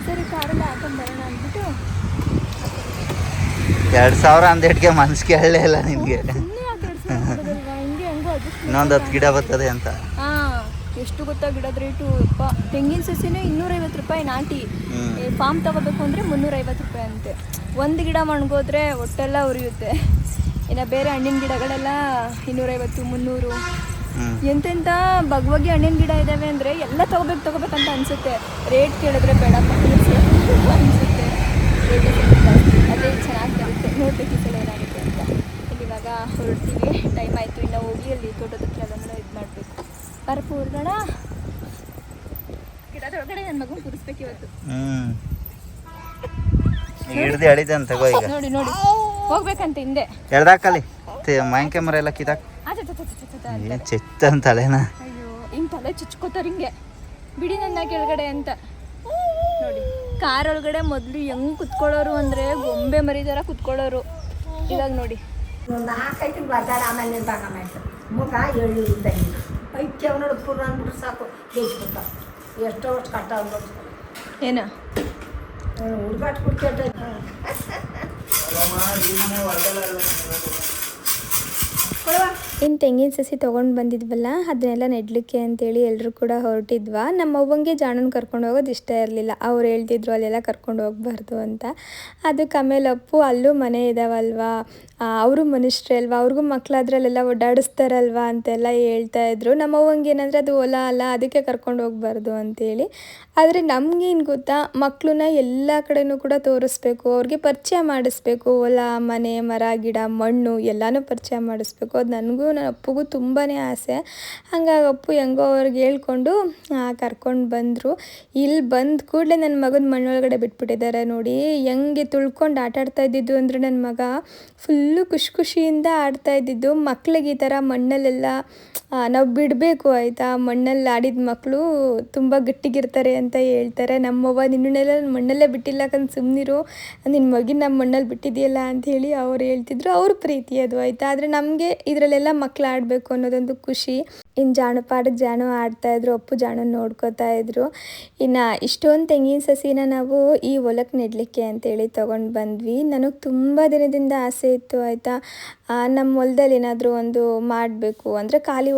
B: ಸರಿ ಕಾರಲ್ಲಿ ಹಾಕೊಂಡು ಬರೋಣ ಅಂದ್ಬಿಟ್ಟು
D: 2,000 ಅಂದೇಟ್ಗೆ ಮನ್ಸು ಕೇಳಲೇ ಇಲ್ಲ ನಿನಗೆ.
B: ಸುಮ್ಮನೆ ಯಾಕೆ 2,000 ಕೊಡೋದಲ್ವಾ, ಹಿಂಗೆ ಹೆಂಗೋ adjust
D: ಇನ್ನೊಂದು 10 ಗಿಡ ಬರ್ತದೆ ಅಂತ.
B: ಎಷ್ಟು ಗೊತ್ತಾ ಗಿಡದ ರೇಟು? ತೆಂಗಿನ ಸಸಿನೇ 250 ರೂಪಾಯಿ ನಾಟಿ. ಫಾರ್ಮ್ ತಗೋಬೇಕು ಅಂದರೆ 350 ರೂಪಾಯಿ ಅಂತೆ. ಒಂದು ಗಿಡ ಮಣ್ಗೋದ್ರೆ ಒಟ್ಟೆಲ್ಲ ಉರಿಯುತ್ತೆ. ಇನ್ನು ಬೇರೆ ಹಣ್ಣಿನ ಗಿಡಗಳೆಲ್ಲ 250 300. ಎಂತೆಂಥ ಬಗ್ವಾಗಿ ಹಣ್ಣಿನ ಗಿಡ ಇದ್ದಾವೆ ಅಂದರೆ ಎಲ್ಲ ತಗೋಬೇಕಂತ ಅನಿಸುತ್ತೆ. ರೇಟ್ ಕೇಳಿದ್ರೆ ಬೇಡಪ್ಪ ಅನಿಸುತ್ತೆ. ಅದೇ ಚೆನ್ನಾಗಿ ಬರುತ್ತೆ. ನೋಡ್ಬೇಕು ಈ ಸಲ ಏನಾಗುತ್ತೆ ಅಂತ. ಇಲ್ಲಿ ಇವಾಗ ಹೊರಡ್ತೀವಿ, ಟೈಮ್ ಆಯಿತು. ಇನ್ನು ಹೋಗಿ ಅಲ್ಲಿ ತೋಟದ ಹತ್ರ ಅದನ್ನು ಇದು ಮಾಡಬೇಕು. ಬರಪ್ಪು ಹೊರಗಣ ಗಿಡದೊಳಗಡೆ ನನ್ನ ಮಗನ ಕೂರಿಸ್ಬೇಕು ಇವತ್ತು.
D: ಹಿಡ್ದು ಎಳಿದಂತ ತಗೋ ಈಗ.
B: ನೋಡಿ ನೋಡಿ ಹೋಗ್ಬೇಕಂತ ಹಿಂದೆ
D: ಎಳ್ದಾಕಲ್ಲಿ ಮೈನ್ ಕ್ಯಾಮರಾ ಎಲ್ಲ ಕಿದಾಕ್. ಚೆತ್ತ ತಲೆನ.
B: ಅಯ್ಯೋ ಹಿಂಗೆ ತಲೆ ಚುಚ್ಕೋತಾರೆ ಹಿಂಗೆ. ಬಿಡಿ ನನ್ನ ಕೆಳಗಡೆ ಅಂತ. ನೋಡಿ ಕಾರ್ ಒಳಗಡೆ ಮೊದಲು ಹೆಂಗೆ ಕುತ್ಕೊಳ್ಳೋರು ಅಂದರೆ ಗೊಂಬೆ ಮರಿದಾರ ಕುತ್ಕೊಳ್ಳೋರು. ಇವಾಗ ನೋಡಿ
E: ನಾಲ್ಕೈದು ಬರ್ದಾಡ ಆಮೇಲೆ ಭಾಗ ಮಾಡ್ತಾರೆ. ಮುಖ ಎಳ್ಳು ಇದ್ದಂಗೆ ಐಕ್ಯ ನೋಡು ಪೂರ್ಣ ಅಂದ್ಬಿಟ್ಟು ಸಾಕು ಬೇಯಿಸ್ಬಿಡ್ತಾರೆ. ಎಷ್ಟೋ ವರ್ಷ ಕಟ್ಟ ಅಂದ್ಬಿಟ್ಟು
B: ಏನ
E: ಹುಡುಗಾಟ ಕುಡ್ತೇಟ.
A: ಇನ್ನು ತೆಂಗಿನ ಸಸಿ ತೊಗೊಂಡು ಬಂದಿದ್ವಲ್ಲ, ಅದನ್ನೆಲ್ಲ ನೆಡಲಿಕ್ಕೆ ಅಂತೇಳಿ ಎಲ್ಲರೂ ಕೂಡ ಹೊರಟಿದ್ವಾ. ನಮ್ಮ ಅವ್ವಂಗೆ ಜಾಣನ ಕರ್ಕೊಂಡು ಹೋಗೋದು ಇಷ್ಟ ಇರಲಿಲ್ಲ. ಅವ್ರು ಹೇಳ್ತಿದ್ರು ಅಲ್ಲೆಲ್ಲ ಕರ್ಕೊಂಡು ಹೋಗ್ಬಾರ್ದು ಅಂತ. ಅದಕ್ಕೆ ಆಮೇಲೆ ಅಪ್ಪು ಅಲ್ಲೂ ಮನೆ ಇದ್ದಾವಲ್ವಾ, ಅವರು ಮನುಷ್ಯರೇ ಅಲ್ವಾ, ಅವ್ರಿಗೂ ಮಕ್ಕಳಾದ್ರಲ್ಲೆಲ್ಲ ಓಡಾಡಿಸ್ತಾರಲ್ವ ಅಂತೆಲ್ಲ ಹೇಳ್ತಾಯಿದ್ರು. ನಮ್ಮ ಅವ್ವಂಗೆ ಏನಂದರೆ ಅದು ಹೊಲ ಅಲ್ಲ, ಅದಕ್ಕೆ ಕರ್ಕೊಂಡು ಹೋಗ್ಬಾರ್ದು ಅಂತೇಳಿ. ಆದರೆ ನಮಗೇನು ಗೊತ್ತಾ, ಮಕ್ಕಳನ್ನ ಎಲ್ಲ ಕಡೆನೂ ಕೂಡ ತೋರಿಸ್ಬೇಕು, ಅವ್ರಿಗೆ ಪರಿಚಯ ಮಾಡಿಸ್ಬೇಕು. ಹೊಲ ಮನೆ ಮರ ಗಿಡ ಮಣ್ಣು ಎಲ್ಲನೂ ಪರಿಚಯ ಮಾಡಿಸ್ಬೇಕು. ಅದು ನನಗೂ ನನ್ನ ಅಪ್ಪಗೂ ತುಂಬಾ ಆಸೆ. ಹಾಗಾಗಿ ಅಪ್ಪು ಹೆಂಗೋ ಅವ್ರಿಗೆ ಹೇಳ್ಕೊಂಡು ಕರ್ಕೊಂಡು ಬಂದರು. ಇಲ್ಲಿ ಬಂದ ಕೂಡಲೇ ನನ್ನ ಮಗನ ಮಣ್ಣೊಳಗಡೆ ಬಿಟ್ಬಿಟ್ಟಿದ್ದಾರೆ. ನೋಡಿ ಹೆಂಗೆ ತುಳ್ಕೊಂಡು ಆಟಾಡ್ತಾ ಇದ್ದಿದ್ದು ಅಂದರೆ ನನ್ನ ಮಗ ಫುಲ್ಲು ಖುಷಿಯಿಂದ ಆಡ್ತಾ ಇದ್ದಿದ್ದು. ಮಕ್ಳಿಗೆ ಈ ಥರ ಮಣ್ಣಲ್ಲೆಲ್ಲ ನಾವು ಬಿಡಬೇಕು ಆಯಿತಾ. ಮಣ್ಣಲ್ಲಿ ಆಡಿದ ಮಕ್ಕಳು ತುಂಬ ಗಟ್ಟಿಗಿರ್ತಾರೆ ಅಂತ ಹೇಳ್ತಾರೆ. ನಮ್ಮವ್ವ ನಿನ್ನೆಲ್ಲ ಮಣ್ಣಲ್ಲೇ ಬಿಟ್ಟಿಲ್ಲ ಕಂದು ಸುಮ್ಮನಿರು, ನಿನ್ನ ಮಗಿನ ನಮ್ಮ ಮಣ್ಣಲ್ಲಿ ಬಿಟ್ಟಿದೆಯಲ್ಲ ಅಂಥೇಳಿ ಅವ್ರು ಹೇಳ್ತಿದ್ರು. ಅವ್ರ ಪ್ರೀತಿ ಅದು ಆಯಿತಾ. ಆದರೆ ನಮಗೆ ಇದರಲ್ಲೆಲ್ಲ ಮಕ್ಳು ಆಡಬೇಕು ಅನ್ನೋದೊಂದು ಖುಷಿ. ಇನ್ನು ಜಾಣಪಾಡಕ್ಕೆ ಜಾಣು ಆಡ್ತಾಯಿದ್ರು, ಅಪ್ಪು ಜಾಣನ ನೋಡ್ಕೋತಾ ಇದ್ರು. ಇನ್ನು ಇಷ್ಟೊಂದು ತೆಂಗಿನ ಸಸಿನ ನಾವು ಈ ಹೊಲಕ್ಕೆ ನೆಡಲಿಕ್ಕೆ ಅಂತೇಳಿ ತೊಗೊಂಡು ಬಂದ್ವಿ. ನನಗೆ ತುಂಬ ದಿನದಿಂದ ಆಸೆ ಇತ್ತು ಆಯಿತಾ. ನಮ್ಮ ಹೊಲದಲ್ಲಿ ಏನಾದರೂ ಒಂದು ಮಾಡಬೇಕು ಅಂದರೆ ಖಾಲಿ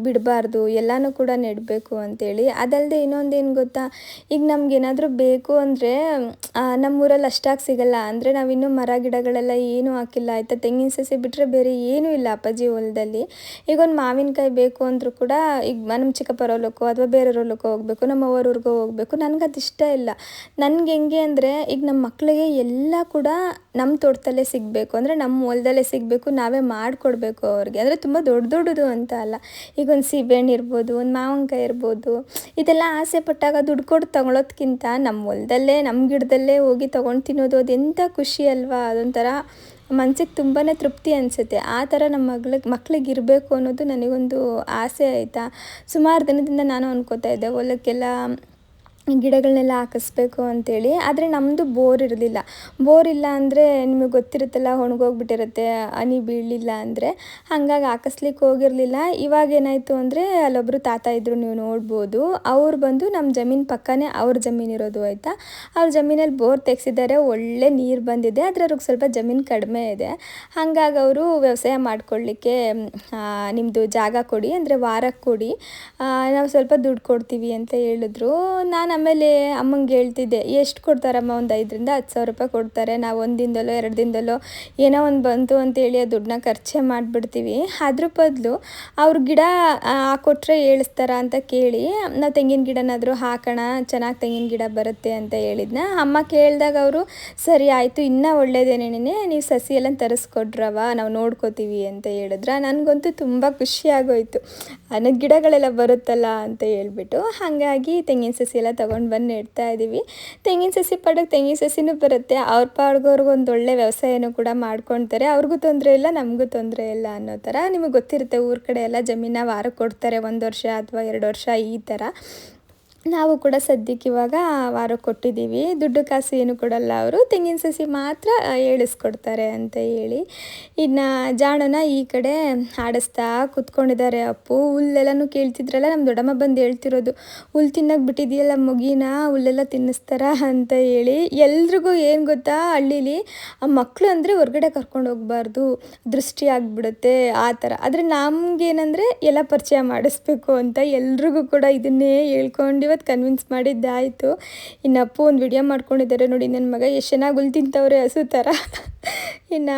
A: ಬಿಡಬಾರ್ದು, ಎಲ್ಲನೂ ಕೂಡ ನೆಡಬೇಕು ಅಂತೇಳಿ. ಅದಲ್ಲದೆ ಇನ್ನೊಂದೇನು ಗೊತ್ತಾ, ಈಗ ನಮಗೇನಾದರೂ ಬೇಕು ಅಂದರೆ ನಮ್ಮೂರಲ್ಲಿ ಅಷ್ಟಾಗಿ ಸಿಗಲ್ಲ. ಅಂದರೆ ನಾವಿನ್ನೂ ಮರ ಗಿಡಗಳೆಲ್ಲ ಏನೂ ಹಾಕಿಲ್ಲ ಆಯಿತಾ. ತೆಂಗಿನ ಸಸಿ ಬಿಟ್ಟರೆ ಬೇರೆ ಏನೂ ಇಲ್ಲ ಅಪ್ಪಾಜಿ ಹೊಲದಲ್ಲಿ. ಈಗ ಒಂದು ಮಾವಿನಕಾಯಿ ಬೇಕು ಅಂದರೂ ಕೂಡ ಈಗ ನಮ್ಮ ಚಿಕ್ಕಪ್ಪರ ಹೊಲಕ್ಕೋ ಅಥವಾ ಬೇರೆಯವ್ರ ಹೊಲಕ್ಕೋ ಹೋಗಬೇಕು, ನಮ್ಮ ಅವ್ವರ ಊರಿಗೋ ಹೋಗಬೇಕು. ನನಗದು ಇಷ್ಟ ಇಲ್ಲ. ನನಗೆ ಹೆಂಗೆ ಅಂದರೆ ಈಗ ನಮ್ಮ ಮಕ್ಕಳಿಗೆ ಎಲ್ಲ ಕೂಡ ನಮ್ಮ ತೋಟದಲ್ಲೇ ಸಿಗಬೇಕು, ಅಂದರೆ ನಮ್ಮ ಹೊಲದಲ್ಲೇ ಸಿಗಬೇಕು, ನಾವೇ ಮಾಡಿಕೊಡ್ಬೇಕು ಅವ್ರಿಗೆ. ಅಂದರೆ ತುಂಬ ದೊಡ್ಡದು ಅಂತ ಅಲ್ಲ. ಈಗ ಒಂದು ಸೀಬೆಹಣ್ಣು ಇರ್ಬೋದು, ಒಂದು ಮಾವಿನಕಾಯಿ ಇರ್ಬೋದು, ಇದೆಲ್ಲ ಆಸೆ ಪಟ್ಟಾಗ ದುಡ್ಡು ಕೊಟ್ಟು ತಗೊಳ್ಳೋದ್ಕಿಂತ ನಮ್ಮ ಹೊಲದಲ್ಲೇ ನಮ್ಮ ಗಿಡದಲ್ಲೇ ಹೋಗಿ ತೊಗೊಂಡು ತಿನ್ನೋದು ಅದೆಂಥ ಖುಷಿ ಅಲ್ವಾ. ಅದೊಂಥರ ಮನ್ಸಿಗೆ ತುಂಬಾ ತೃಪ್ತಿ ಅನಿಸುತ್ತೆ. ಆ ಥರ ನಮ್ಮ ಮಕ್ಳಿಗೆ ಇರಬೇಕು ಅನ್ನೋದು ನನಗೊಂದು ಆಸೆ ಆಯಿತಾ. ಸುಮಾರು ದಿನದಿಂದ ನಾನು ಅನ್ಕೋತಾ ಇದ್ದೆ ಹೊಲಕ್ಕೆಲ್ಲ ಗಿಡಗಳನ್ನೆಲ್ಲ ಹಾಕಿಸ್ಬೇಕು ಅಂತೇಳಿ. ಆದರೆ ನಮ್ಮದು ಬೋರ್ ಇರಲಿಲ್ಲ. ಬೋರ್ ಇಲ್ಲ ಅಂದರೆ ನಿಮಗೆ ಗೊತ್ತಿರುತ್ತಲ್ಲ, ಒಣಗೋಗ್ಬಿಟ್ಟಿರುತ್ತೆ ಹನಿ ಬೀಳಲಿಲ್ಲ ಅಂದರೆ. ಹಾಗಾಗಿ ಹಾಕಿಸ್ಲಿಕ್ಕೆ ಹೋಗಿರಲಿಲ್ಲ. ಇವಾಗ ಏನಾಯಿತು ಅಂದರೆ ಅಲ್ಲೊಬ್ಬರು ತಾತ ಇದ್ದರು, ನೀವು ನೋಡ್ಬೋದು. ಅವ್ರು ಬಂದು ನಮ್ಮ ಜಮೀನು ಪಕ್ಕನೇ ಅವ್ರ ಜಮೀನು ಇರೋದು ಆಯಿತಾ. ಅವ್ರ ಜಮೀನಲ್ಲಿ ಬೋರ್ ತೆಗೆಸಿದ್ದಾರೆ, ಒಳ್ಳೆ ನೀರು ಬಂದಿದೆ. ಆದರೆ ಅವ್ರಿಗೆ ಸ್ವಲ್ಪ ಜಮೀನು ಕಡಿಮೆ ಇದೆ. ಹಾಗಾಗಿ ಅವರು ವ್ಯವಸಾಯ ಮಾಡ್ಕೊಳ್ಳಿಕ್ಕೆ ನಿಮ್ಮದು ಜಾಗ ಕೊಡಿ, ಅಂದರೆ ವಾರಕ್ಕೆ ಕೊಡಿ, ನಾವು ಸ್ವಲ್ಪ ದುಡ್ಡು ಕೊಡ್ತೀವಿ ಅಂತ ಹೇಳಿದ್ರು. ನಾನು ಆಮೇಲೆ ಅಮ್ಮಂಗೆ ಹೇಳ್ತಿದ್ದೆ, ಎಷ್ಟು ಕೊಡ್ತಾರಮ್ಮ, ಒಂದು 5,000-10,000 ರೂಪಾಯಿ ಕೊಡ್ತಾರೆ, ನಾವು 1 ದಿನದಲ್ಲೋ 2 ದಿನದಲ್ಲೋ ಏನೋ ಒಂದು ಬಂತು ಅಂತೇಳಿ ಆ ದುಡ್ಡನ್ನ ಖರ್ಚೇ ಮಾಡಿಬಿಡ್ತೀವಿ. ಅದ್ರ ಬದಲು ಅವ್ರು ಗಿಡ ಹಾಕೊಟ್ರೆ ಏಳಿಸ್ತಾರ ಅಂತ ಕೇಳಿ ನಾವು ತೆಂಗಿನ ಗಿಡನಾದರೂ ಹಾಕೋಣ, ಚೆನ್ನಾಗಿ ತೆಂಗಿನ ಗಿಡ ಬರುತ್ತೆ ಅಂತ ಹೇಳಿದ್ನ. ಅಮ್ಮ ಕೇಳಿದಾಗ ಅವರು ಸರಿ ಆಯಿತು, ಇನ್ನೂ ಒಳ್ಳೇದೇನೇನೆ, ನೀವು ಸಸಿ ಎಲ್ಲ ತರಿಸ್ಕೊಡ್ರವ, ನಾವು ನೋಡ್ಕೋತೀವಿ ಅಂತ ಹೇಳಿದ್ರ. ನನಗಂತೂ ತುಂಬ ಖುಷಿಯಾಗೋಯ್ತು, ನನಗೆ ಗಿಡಗಳೆಲ್ಲ ಬರುತ್ತಲ್ಲ ಅಂತ ಹೇಳ್ಬಿಟ್ಟು. ಹಾಗಾಗಿ ತೆಂಗಿನ ಸಸಿ ಎಲ್ಲ ತೊಗೊಂಡು ಬಂದು ನೆಡ್ತಾ ಇದ್ದೀವಿ. ತೆಂಗಿನ ಸಸಿ ಪಾಡಕ್ಕೆ ತೆಂಗಿನ ಸಸಿನೂ ಬರುತ್ತೆ, ಅವ್ರ ಪಾಡ್ಗವ್ರಿಗೂ ಒಂದು ಒಳ್ಳೆ ವ್ಯವಸಾಯನೂ ಕೂಡ ಮಾಡ್ಕೊಳ್ತಾರೆ, ಅವ್ರಿಗೂ ತೊಂದರೆ ಇಲ್ಲ ನಮಗೂ ತೊಂದರೆ ಇಲ್ಲ ಅನ್ನೋ ಥರ. ನಿಮಗೆ ಗೊತ್ತಿರುತ್ತೆ, ಊರ ಕಡೆ ಎಲ್ಲ ಜಮೀನ ವಾರಕ್ಕೆ ಕೊಡ್ತಾರೆ, 1 ವರ್ಷ ಅಥವಾ 2 ವರ್ಷ ಈ ಥರ. ನಾವು ಕೂಡ ಸದ್ಯಕ್ಕೆ ಇವಾಗ ವಾರಕ್ಕೆ ಕೊಟ್ಟಿದ್ದೀವಿ. ದುಡ್ಡು ಕಾಸು ಏನು ಕೊಡಲ್ಲ ಅವರು, ತೆಂಗಿನ ಸಸಿ ಮಾತ್ರ ಏಳಿಸ್ಕೊಡ್ತಾರೆ ಅಂತ ಹೇಳಿ. ಇನ್ನು ಜಾಣನ ಈ ಕಡೆ ಆಡಿಸ್ತಾ ಕೂತ್ಕೊಂಡಿದ್ದಾರೆ. ಅಪ್ಪು ಹುಲ್ಲೆಲ್ಲನೂ ಕೇಳ್ತಿದ್ರಲ್ಲ, ನಮ್ಮ ದೊಡ್ಡಮ್ಮ ಬಂದು ಹೇಳ್ತಿರೋದು, ಹುಲ್ಲು ತಿನ್ನಕ್ಕೆ ಬಿಟ್ಟಿದೆಯಲ್ಲ ಮಗಿನ, ಹುಲ್ಲೆಲ್ಲ ತಿನ್ನಿಸ್ತಾರ ಅಂತ ಹೇಳಿ. ಎಲ್ರಿಗೂ ಏನು ಗೊತ್ತಾ, ಹಳ್ಳೀಲಿ ಮಕ್ಕಳು ಅಂದರೆ ಹೊರಗಡೆ ಕರ್ಕೊಂಡು ಹೋಗ್ಬಾರ್ದು, ದೃಷ್ಟಿ ಆಗಿಬಿಡುತ್ತೆ ಆ ಥರ. ಆದರೆ ನಮಗೇನಂದರೆ ಎಲ್ಲ ಪರಿಚಯ ಮಾಡಿಸ್ಬೇಕು ಅಂತ ಎಲ್ರಿಗೂ ಕೂಡ ಇದನ್ನೇ ಹೇಳ್ಕೊಂಡು ಇವತ್ತು ಕನ್ವಿನ್ಸ್ ಮಾಡಿದ್ದಾಯಿತು. ಇನ್ನು ಅಪ್ಪು ಒಂದು ವಿಡಿಯೋ ಮಾಡ್ಕೊಂಡಿದ್ದಾರೆ ನೋಡಿ, ನನ್ನ ಮಗ ಎಷ್ಟು ಚೆನ್ನಾಗಿ ಹುಲ್ಲು ತಿಂತವ್ರೆ ಹಸು ಥರ. ಇನ್ನು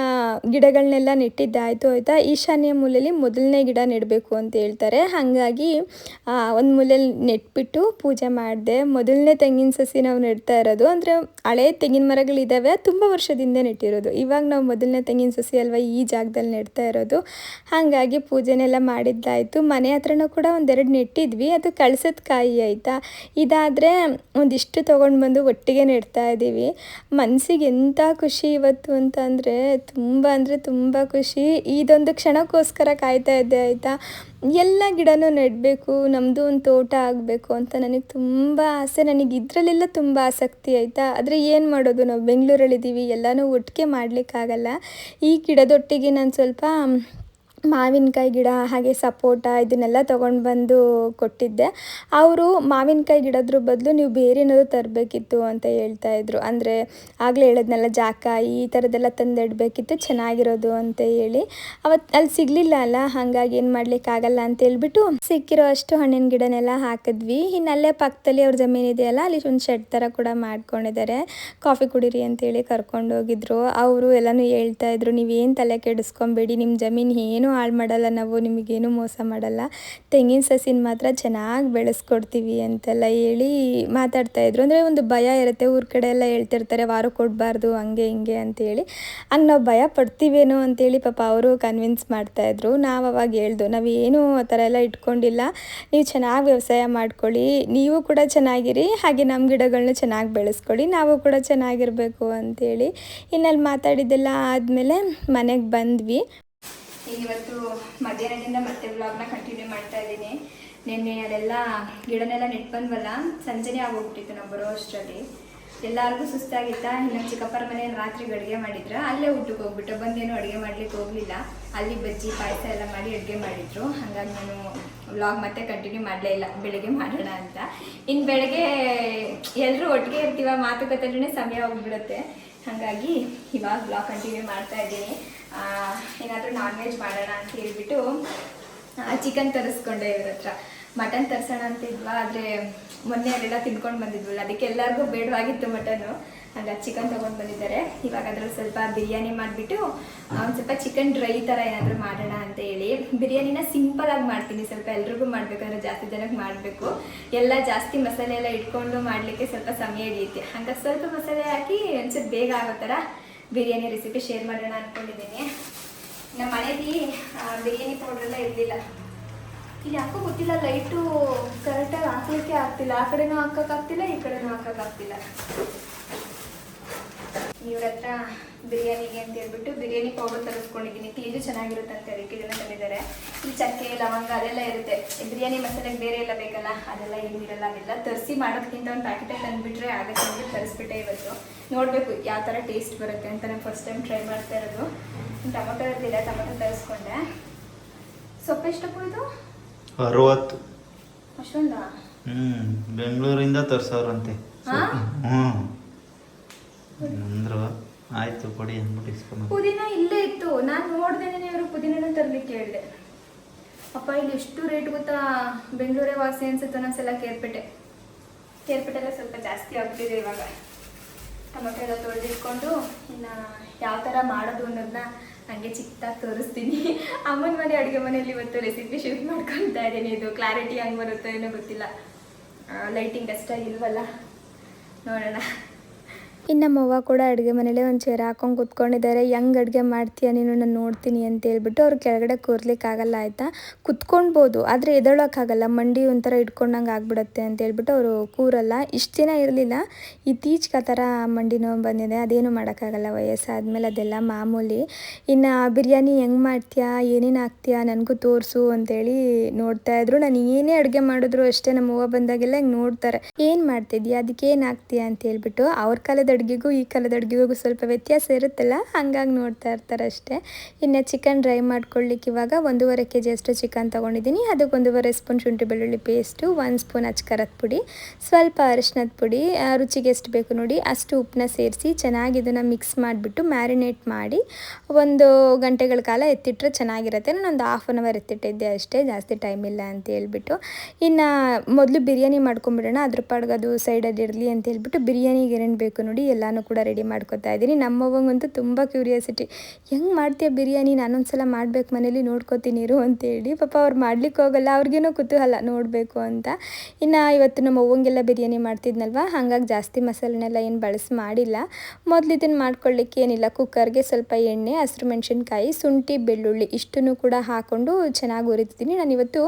A: ಗಿಡಗಳನ್ನೆಲ್ಲ ನೆಟ್ಟಿದ್ದಾಯಿತು ಆಯಿತಾ. ಈಶಾನ್ಯ ಮೂಲೆಯಲ್ಲಿ ಮೊದಲನೇ ಗಿಡ ನೆಡಬೇಕು ಅಂತ ಹೇಳ್ತಾರೆ, ಹಾಗಾಗಿ ಒಂದು ಮೂಲೆಯಲ್ಲಿ ನೆಟ್ಬಿಟ್ಟು ಪೂಜೆ ಮಾಡಿದೆ. ಮೊದಲನೇ ತೆಂಗಿನ ಸಸಿ ನಾವು ನೆಡ್ತಾ ಇರೋದು, ಅಂದರೆ ಹಳೆ ತೆಂಗಿನ ಮರಗಳಿದ್ದಾವೆ, ತುಂಬ ವರ್ಷದಿಂದ ನೆಟ್ಟಿರೋದು. ಇವಾಗ ನಾವು ಮೊದಲನೇ ತೆಂಗಿನ ಸಸಿ ಅಲ್ವಾ ಈ ಜಾಗದಲ್ಲಿ ನೆಡ್ತಾ ಇರೋದು, ಹಾಗಾಗಿ ಪೂಜೆನೆಲ್ಲ ಮಾಡಿದ್ದಾಯಿತು. ಮನೆ ಹತ್ರನೂ ಕೂಡ 1-2 ನೆಟ್ಟಿದ್ವಿ, ಅದು ಕಳ್ಸದ ಕಾಯಿ ಆಯಿತಾ. ಇದಾದರೆ ಒಂದಿಷ್ಟು ತೊಗೊಂಡು ಬಂದು ಒಟ್ಟಿಗೆ ನೆಡ್ತಾ ಇದ್ದೀವಿ. ಮನಸ್ಸಿಗೆ ಎಂಥ ಖುಷಿ ಇವತ್ತು ಅಂತ ಅಂದರೆ ತುಂಬ ಖುಷಿ. ಇದೊಂದು ಕ್ಷಣಕ್ಕೋಸ್ಕರ ಕಾಯ್ತಾ ಇದ್ದೆ ಆಯಿತಾ. ಎಲ್ಲ ಗಿಡನೂ ನೆಡಬೇಕು, ನಮ್ಮದು ಒಂದು ತೋಟ ಆಗಬೇಕು ಅಂತ ನನಗೆ ತುಂಬ ಆಸೆ, ನನಗೆ ಇದರಲ್ಲೆಲ್ಲ ತುಂಬ ಆಸಕ್ತಿ ಆಯಿತಾ. ಆದರೆ ಏನು ಮಾಡೋದು, ನಾವು ಬೆಂಗಳೂರಲ್ಲಿದ್ದೀವಿ, ಎಲ್ಲನೂ ಒಟ್ಟಿಗೆ ಮಾಡಲಿಕ್ಕಾಗಲ್ಲ. ಈ ಗಿಡದೊಟ್ಟಿಗೆ ನಾನು ಸ್ವಲ್ಪ ಮಾವಿನಕಾಯಿ ಗಿಡ ಹಾಗೆ ಸಪೋಟ ಇದನ್ನೆಲ್ಲ ತೊಗೊಂಡು ಬಂದು ಕೊಟ್ಟಿದ್ದೆ. ಅವರು ಮಾವಿನಕಾಯಿ ಗಿಡದ್ರ ಬದಲು ನೀವು ಬೇರೆ ಏನಾದರೂ ತರಬೇಕಿತ್ತು ಅಂತ ಹೇಳ್ತಾಯಿದ್ರು. ಅಂದರೆ ಆಗಲೇ ಹೇಳಿದ್ನಲ್ಲ, ಜಾಕಾಯಿ ಈ ಥರದ್ದೆಲ್ಲ ತಂದಿಡಬೇಕಿತ್ತು ಚೆನ್ನಾಗಿರೋದು ಅಂತ ಹೇಳಿ. ಅವತ್ತು ಅಲ್ಲಿ ಸಿಗಲಿಲ್ಲ ಅಲ್ಲ, ಹಾಗಾಗಿ ಏನು ಮಾಡಲಿಕ್ಕಾಗಲ್ಲ ಅಂತ ಹೇಳ್ಬಿಟ್ಟು ಸಿಕ್ಕಿರೋ ಅಷ್ಟು ಹಣ್ಣಿನ ಗಿಡನೆಲ್ಲ ಹಾಕಿದ್ವಿ. ಇನ್ನಲ್ಲೇ ಪಕ್ಕದಲ್ಲಿ ಅವ್ರ ಜಮೀನಿದೆಯಲ್ಲ, ಅಲ್ಲಿ ಒಂದು ಶೆಡ್ ಥರ ಕೂಡ ಮಾಡ್ಕೊಂಡಿದ್ದಾರೆ. ಕಾಫಿ ಕುಡೀರಿ ಅಂತೇಳಿ ಕರ್ಕೊಂಡೋಗಿದ್ರು. ಅವರು ಎಲ್ಲನೂ ಹೇಳ್ತಾಯಿದ್ರು, ನೀವೇನು ತಲೆ ಕೆಡಿಸ್ಕೊಬೇಡಿ, ನಿಮ್ಮ ಜಮೀನು ಏನು ಹಾಳು ಮಾಡಲ್ಲ, ನಾವು ನಿಮಗೇನು ಮೋಸ ಮಾಡಲ್ಲ, ತೆಂಗಿನ ಸಸಿನ ಮಾತ್ರ ಚೆನ್ನಾಗಿ ಬೆಳೆಸ್ಕೊಡ್ತೀವಿ ಅಂತೆಲ್ಲ ಹೇಳಿ ಮಾತಾಡ್ತಾಯಿದ್ರು. ಅಂದರೆ ಒಂದು ಭಯ ಇರುತ್ತೆ, ಊರ ಕಡೆ ಎಲ್ಲ ಹೇಳ್ತಿರ್ತಾರೆ ವಾರಕ್ಕೆ ಕೊಡಬಾರ್ದು ಹಂಗೆ ಹಿಂಗೆ ಅಂತೇಳಿ, ಹಂಗೆ ನಾವು ಭಯ ಪಡ್ತೀವೇನೋ ಅಂತೇಳಿ ಪಾಪ ಅವರು ಕನ್ವಿನ್ಸ್ ಮಾಡ್ತಾಯಿದ್ರು. ನಾವು ಅವಾಗ ಹೇಳ್ದು, ನಾವೇನು ಆ ಥರ ಎಲ್ಲ ಇಟ್ಕೊಂಡಿಲ್ಲ, ನೀವು ಚೆನ್ನಾಗಿ ವ್ಯವಸಾಯ ಮಾಡ್ಕೊಳ್ಳಿ, ನೀವು ಕೂಡ ಚೆನ್ನಾಗಿರಿ, ಹಾಗೆ ನಮ್ಮ ಗಿಡಗಳನ್ನ ಚೆನ್ನಾಗಿ ಬೆಳೆಸ್ಕೊಳ್ಳಿ, ನಾವು ಕೂಡ ಚೆನ್ನಾಗಿರಬೇಕು ಅಂತೇಳಿ. ಇನ್ನಲ್ಲಿ ಮಾತಾಡಿದ್ದೆಲ್ಲ ಆದಮೇಲೆ ಮನೆಗೆ ಬಂದ್ವಿ.
B: ಇವತ್ತು ಮಧ್ಯಾಹ್ನದಿಂದ ಮತ್ತೆ ವ್ಲಾಗ್ನ ಕಂಟಿನ್ಯೂ ಮಾಡ್ತಾ ಇದ್ದೀನಿ. ನಿನ್ನೆ ಅದೆಲ್ಲ ಗಿಡನೆಲ್ಲ ನೆಟ್ಟು ಬಂದ್ವಲ್ಲ, ಸಂಜೆನೇ ಆಗೋಗ್ಬಿಟ್ಟಿತ್ತು ನಾವು ಬರೋ ಅಷ್ಟರಲ್ಲಿ. ಎಲ್ಲರಿಗೂ ಸುಸ್ತಾಗಿತ್ತ. ಇನ್ನು ಚಿಕ್ಕಪ್ಪರ ಮನೆಯಲ್ಲಿ ರಾತ್ರಿಗೆ ಅಡುಗೆ ಮಾಡಿದ್ರು, ಅಲ್ಲೇ ಊಟಕ್ಕೆ ಹೋಗ್ಬಿಟ್ಟು ಬಂದೇನು ಅಡುಗೆ ಮಾಡ್ಲಿಕ್ಕೆ ಹೋಗಲಿಲ್ಲ. ಅಲ್ಲಿ ಬಜ್ಜಿ ಪಾಯಸ ಎಲ್ಲ ಮಾಡಿ ಅಡುಗೆ ಮಾಡಿದ್ರು. ಹಾಗಾಗಿ ನಾನು ವ್ಲಾಗ್ ಮತ್ತೆ ಕಂಟಿನ್ಯೂ ಮಾಡಲೇ ಇಲ್ಲ, ಬೆಳಗ್ಗೆ ಮಾಡೋಣ ಅಂತ. ಇನ್ನು ಬೆಳಗ್ಗೆ ಎಲ್ಲರೂ ಒಟ್ಟಿಗೆ ಇರ್ತೀವ, ಮಾತುಕತೆಲ್ಲೇ ಸಮಯ ಹೋಗ್ಬಿಡುತ್ತೆ, ಹಾಗಾಗಿ ಇವಾಗ ವ್ಲಾಗ್ ಕಂಟಿನ್ಯೂ ಮಾಡ್ತಾ ಇದ್ದೀನಿ. ಏನಾದರೂ ನಾನ್ ವೆಜ್ ಮಾಡೋಣ ಅಂತ ಹೇಳ್ಬಿಟ್ಟು ಚಿಕನ್ ತರಿಸ್ಕೊಂಡೆ ಇವ್ರ ಹತ್ರ. ಮಟನ್ ತರಿಸೋಣ ಅಂತ ಇದ್ವಾ, ಆದರೆ ಮೊನ್ನೆ ಅದೆಲ್ಲ ತಿನ್ಕೊಂಡು ಬಂದಿದ್ವಲ್ಲ, ಅದಕ್ಕೆ ಎಲ್ಲರಿಗೂ ಬೇಡವಾಗಿತ್ತು ಮಟನ್ನು, ಹಾಗಾಗಿ ಚಿಕನ್ ತೊಗೊಂಡು ಬಂದಿದ್ದಾರೆ. ಇವಾಗ ಅದ್ರಲ್ಲಿ ಸ್ವಲ್ಪ ಬಿರಿಯಾನಿ ಮಾಡಿಬಿಟ್ಟು ಒಂದು ಸ್ವಲ್ಪ ಚಿಕನ್ ಡ್ರೈ ಥರ ಏನಾದರೂ ಮಾಡೋಣ ಅಂತ ಹೇಳಿ. ಬಿರಿಯಾನಿನ ಸಿಂಪಲಾಗಿ ಮಾಡ್ತೀನಿ, ಸ್ವಲ್ಪ ಎಲ್ರಿಗೂ ಮಾಡಬೇಕಂದ್ರೆ ಜಾಸ್ತಿ ಜನಕ್ಕೆ ಮಾಡಬೇಕು, ಎಲ್ಲ ಜಾಸ್ತಿ ಮಸಾಲೆ ಎಲ್ಲ ಇಟ್ಕೊಂಡು ಮಾಡಲಿಕ್ಕೆ ಸ್ವಲ್ಪ ಸಮಯ ಹಿಡಿಯುತ್ತೆ. ಹಾಗಾಗಿ ಸ್ವಲ್ಪ ಮಸಾಲೆ ಹಾಕಿ ಒಂಚೂರು ಬೇಗ ಆಗೋ ಥರ ಬಿರಿಯಾನಿ ರೆಸಿಪಿ ಶೇರ್ ಮಾಡೋಣ ಅಂದ್ಕೊಂಡಿದ್ದೀನಿ. ನಮ್ಮ ಮನೇಲಿ ಬಿರಿಯಾನಿ ಪೌಡ್ರೆಲ್ಲ ಇರಲಿಲ್ಲ, ಇಲ್ಲಿ ಯಾಕೋ ಗೊತ್ತಿಲ್ಲ, ಲೈಟು ಕರೆಕ್ಟಾಗಿ ಹಾಕಲಿಕ್ಕೆ ಆಗ್ತಿಲ್ಲ, ಆ ಕಡೆನೂ ಹಾಕೋಕ್ಕಾಗ್ತಿಲ್ಲ, ಈ ಕಡೆನೂ ಹಾಕೋಕ್ಕಾಗ್ತಿಲ್ಲ. ಇವ್ರ ಹತ್ರ ಬಿರಿಯಾನಿಗೆ ಅಂತ ಹೇಳ್ಬಿಟ್ಟು ಬಿರಿಯಾನಿ ಪೌಡರ್ ತರಿಸ್ಕೊಂಡಿದ್ದೀನಿ. ಇದು ಚೆನ್ನಾಗಿರುತ್ತೆ ಅಂತ ಅದಕ್ಕೆ ಇದನ್ನು ತಂದಿದ್ದಾರೆ. ಈ ಚಕ್ಕೆ ಲವಂಗ ಅದೆಲ್ಲ ಇರುತ್ತೆ, ಬಿರಿಯಾನಿ ಮಸಾಲೆಗೆ ಬೇರೆ ಎಲ್ಲ ಬೇಕಲ್ಲ, ಅದೆಲ್ಲ ಏನಿರಲ್ಲ. ಅದೆಲ್ಲ ತರಿಸಿ ಮಾಡೋದಕ್ಕಿಂತ ಒಂದು ಪ್ಯಾಕೆಟಲ್ಲಿ ತಂದುಬಿಟ್ರೆ ಆಗುತ್ತೆ ಅಂದ್ಬಿಟ್ಟು ತರಿಸ್ಬಿಟ್ಟೆ ಇವತ್ತು. ನೋಡಬೇಕು ಯಾವ ಥರ ಟೇಸ್ಟ್ ಬರುತ್ತೆ ಅಂತ. ನಾನು ಫಸ್ಟ್ ಟೈಮ್ ಟ್ರೈ ಮಾಡ್ತಾ ಇರೋದು. ಟೊಮೊಟೊ ಇರಲಿಲ್ಲ, ಟೊಮೊಟೊ ತರಿಸ್ಕೊಂಡೆ. ಸೊಪ್ಪು ಎಷ್ಟಪ್ಪ ಇದು?
D: 60.
B: ಅಷ್ಟೊಂದ?
D: ಬೆಂಗಳೂರಿಂದ ತರ್ಸವ್ರಂತೆ. ಅಂದ್ರು ಆಯ್ತು ಕೊಡಿ ಅಂದ್ಬಿಟ್ಟು ಇಸ್ಕೊಂಡು.
B: ಪುದೀನ ಇಲ್ಲೇ ಇತ್ತು, ನಾನು ನೋಡ್ದೇನೆ ಅವರು ಪುದೀನೂ ತರಲಿಕ್ಕೆ ಹೇಳಿದೆ. ಅಪ್ಪ ಇಲ್ಲಿ ಎಷ್ಟು ರೇಟ್ ಗೊತ್ತಾ, ಬೆಂಗಳೂರೇ ವಾಸಿ ಅನ್ಸುತ್ತೆ ಒಂದೊಂದ್ಸಲ ಕೇರ್ಪೇಟೆ. ಕೇರ್ಪಟ್ಟೆಲ್ಲ ಸ್ವಲ್ಪ ಜಾಸ್ತಿ ಆಗ್ತಿದೆ ಇವಾಗ. ಟೊಮೆಟೊ ಎಲ್ಲ ತೊಳೆದಿಟ್ಕೊಂಡು ಇನ್ನು ಯಾವ ಥರ ಮಾಡೋದು ಅನ್ನೋದನ್ನ ನನಗೆ ಚಿಕ್ಕದಾಗಿ ತೋರಿಸ್ತೀನಿ. ಅಮ್ಮನ ಮನೆ ಅಡುಗೆ ಮನೆಯಲ್ಲಿ ಇವತ್ತು ರೆಸಿಪಿ ಶೂಟ್ ಮಾಡ್ಕೊತಾ ಇದ್ದೀನಿ. ಇದು ಕ್ಲಾರಿಟಿ ಹಂಗೆ ಬರುತ್ತೋ ಏನೋ ಗೊತ್ತಿಲ್ಲ, ಲೈಟಿಂಗ್ ಅಷ್ಟಾಗಿ ಇಲ್ವಲ್ಲ, ನೋಡೋಣ.
A: ಇನ್ನು ನಮ್ಮವ್ವ ಕೂಡ ಅಡುಗೆ ಮನೇಲೆ ಒಂದು ಚೇರ್ ಹಾಕೊಂಡು ಕೂತ್ಕೊಂಡಿದ್ದಾರೆ. ಹೆಂಗೆ ಅಡುಗೆ ಮಾಡ್ತೀಯ ನೀನು, ನಾನು ನೋಡ್ತೀನಿ ಅಂತ ಹೇಳ್ಬಿಟ್ಟು. ಅವ್ರು ಕೆಳಗಡೆ ಕೂರ್ಲಿಕ್ಕಾಗಲ್ಲ ಆಯಿತಾ, ಕುತ್ಕೊಳ್ಬೋದು ಆದರೆ ಎದೊಳಕ್ಕಾಗಲ್ಲ, ಮಂಡಿ ಒಂಥರ ಇಟ್ಕೊಂಡಂಗೆ ಆಗ್ಬಿಡುತ್ತೆ ಅಂತ ಹೇಳ್ಬಿಟ್ಟು ಅವರು ಕೂರಲ್ಲ. ಇಷ್ಟು ದಿನ ಇರಲಿಲ್ಲ, ಇತ್ತೀಚೆಗೆ ಆ ಥರ ಮಂಡಿ ನೋವು ಬಂದಿದೆ. ಅದೇನು ಮಾಡೋಕ್ಕಾಗಲ್ಲ, ವಯಸ್ಸಾದ್ಮೇಲೆ ಅದೆಲ್ಲ ಮಾಮೂಲಿ. ಇನ್ನು ಬಿರಿಯಾನಿ ಹೆಂಗೆ ಮಾಡ್ತೀಯಾ, ಏನೇನು ಹಾಕ್ತೀಯಾ ನನಗೂ ತೋರಿಸು ಅಂತೇಳಿ ನೋಡ್ತಾಯಿದ್ರು. ನಾನು ಏನೇ ಅಡುಗೆ ಮಾಡಿದ್ರು ಅಷ್ಟೇ, ನಮ್ಮವ್ವ ಬಂದಾಗೆಲ್ಲ ಹಿಂಗೆ ನೋಡ್ತಾರೆ, ಏನು ಮಾಡ್ತಿದ್ಯಾ, ಅದಕ್ಕೆ ಏನು ಹಾಕ್ತೀಯಾ ಅಂತ ಹೇಳ್ಬಿಟ್ಟು. ಅವ್ರ ಕಾಲದ ಅಡುಗೆಗೂ ಈ ಕಾಲದ ಅಡುಗೆಗೂ ಸ್ವಲ್ಪ ವ್ಯತ್ಯಾಸ ಇರುತ್ತಲ್ಲ, ಹಾಗಾಗಿ ನೋಡ್ತಾ ಇರ್ತಾರೆ ಅಷ್ಟೇ. ಇನ್ನು ಚಿಕನ್ ಡ್ರೈ ಮಾಡ್ಕೊಳ್ಳಿಕ್ಕೆ ಇವಾಗ 1.5 kg ಅಷ್ಟು ಚಿಕನ್ ತೊಗೊಂಡಿದ್ದೀನಿ. ಅದಕ್ಕೆ 1.5 ಸ್ಪೂನ್ ಶುಂಠಿ ಬೆಳ್ಳುಳ್ಳಿ ಪೇಸ್ಟು, 1 ಸ್ಪೂನ್ ಅಚ್ಕಾರದ ಪುಡಿ, ಸ್ವಲ್ಪ ಅರಿಶಿನದ ಪುಡಿ, ರುಚಿಗೆ ಎಷ್ಟು ಬೇಕು ನೋಡಿ ಅಷ್ಟು ಉಪ್ಪನ್ನ ಸೇರಿಸಿ ಚೆನ್ನಾಗಿ ಇದನ್ನು ಮಿಕ್ಸ್ ಮಾಡಿಬಿಟ್ಟು ಮ್ಯಾರಿನೇಟ್ ಮಾಡಿ 1 ಗಂಟೆಗಳ ಕಾಲ ಎತ್ತಿಟ್ಟರೆ ಚೆನ್ನಾಗಿರುತ್ತೆ. ನಾನು ಒಂದು 1/2 hour ಎತ್ತಿಟ್ಟಿದ್ದೆ ಅಷ್ಟೇ, ಜಾಸ್ತಿ ಟೈಮ್ ಇಲ್ಲ ಅಂತ ಹೇಳ್ಬಿಟ್ಟು. ಇನ್ನು ಮೊದಲು ಬಿರಿಯಾನಿ ಮಾಡ್ಕೊಂಬಿಡೋಣ, ಅದ್ರ ಪಾಡ್ಗೆ ಅದು ಸೈಡಲ್ಲಿ ಇರಲಿ ಅಂತ ಹೇಳ್ಬಿಟ್ಟು ಬಿರಿಯಾನಿಗೆ ಏನೇನು ಬೇಕು ನೋಡಿ ಎಲ್ಲನೂ ಕೂಡ ರೆಡಿ ಮಾಡ್ಕೊತಾ ಇದ್ದೀನಿ. ನಮ್ಮವ್ವಂಗಂತೂ ತುಂಬ ಕ್ಯೂರಿಯಾಸಿಟಿ, ಹೆಂಗೆ ಮಾಡ್ತೀಯ ಬಿರಿಯಾನಿ, ನಾನೊಂದ್ಸಲ ಮಾಡ್ಬೇಕು ಮನೇಲಿ, ನೋಡ್ಕೋತೀನಿ ಇರು ಅಂತೇಳಿ. ಪಾಪ ಅವ್ರು ಮಾಡ್ಲಿಕ್ಕೆ ಹೋಗಲ್ಲ, ಅವ್ರಿಗೇನೋ ಕುತೂಹಲ ನೋಡಬೇಕು ಅಂತ. ಇನ್ನು ಇವತ್ತು ನಮ್ಮ ಅವ್ವಂಗೆಲ್ಲ ಬಿರಿಯಾನಿ ಮಾಡ್ತಿದ್ನಲ್ವ, ಹಾಗಾಗಿ ಜಾಸ್ತಿ ಮಸಾಲೆನೆಲ್ಲ ಏನು ಬಳಸಿ ಮಾಡಿಲ್ಲ. ಮೊದಲು ಇದನ್ನು ಮಾಡ್ಕೊಳ್ಳಿಕ್ಕೆ ಏನಿಲ್ಲ, ಕುಕ್ಕರ್ಗೆ ಸ್ವಲ್ಪ ಎಣ್ಣೆ, ಹಸಿರು ಮೆಣಸಿನ್ಕಾಯಿ, ಶುಂಠಿ ಬೆಳ್ಳುಳ್ಳಿ ಇಷ್ಟನ್ನು ಕೂಡ ಹಾಕ್ಕೊಂಡು ಚೆನ್ನಾಗಿ ಹುರಿತಿದ್ದೀನಿ. ನಾನಿವತ್ತು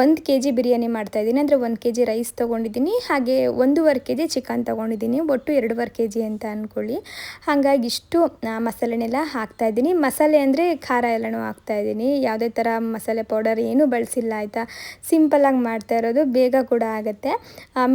A: 1 kg ಬಿರಿಯಾನಿ ಮಾಡ್ತಾಯಿದ್ದೀನಿ, ಅಂದರೆ 1 kg ರೈಸ್ ತೊಗೊಂಡಿದ್ದೀನಿ, ಹಾಗೆ 1.5 kg ಚಿಕನ್ ತೊಗೊಂಡಿದ್ದೀನಿ, ಒಟ್ಟು 2.5 kg ಅಂತ ಅಂದ್ಕೊಳ್ಳಿ. ಹಾಗಾಗಿ ಇಷ್ಟು ಮಸಾಲೆನೆಲ್ಲ ಹಾಕ್ತಾಯಿದ್ದೀನಿ. ಮಸಾಲೆ ಅಂದರೆ ಖಾರ ಎಲ್ಲನೂ ಹಾಕ್ತಾಯಿದ್ದೀನಿ, ಯಾವುದೇ ಥರ ಮಸಾಲೆ ಪೌಡರ್ ಏನೂ ಬಳಸಿಲ್ಲ ಆಯಿತಾ. ಸಿಂಪಲ್ಲಾಗಿ ಮಾಡ್ತಾ ಇರೋದು, ಬೇಗ ಕೂಡ ಆಗುತ್ತೆ.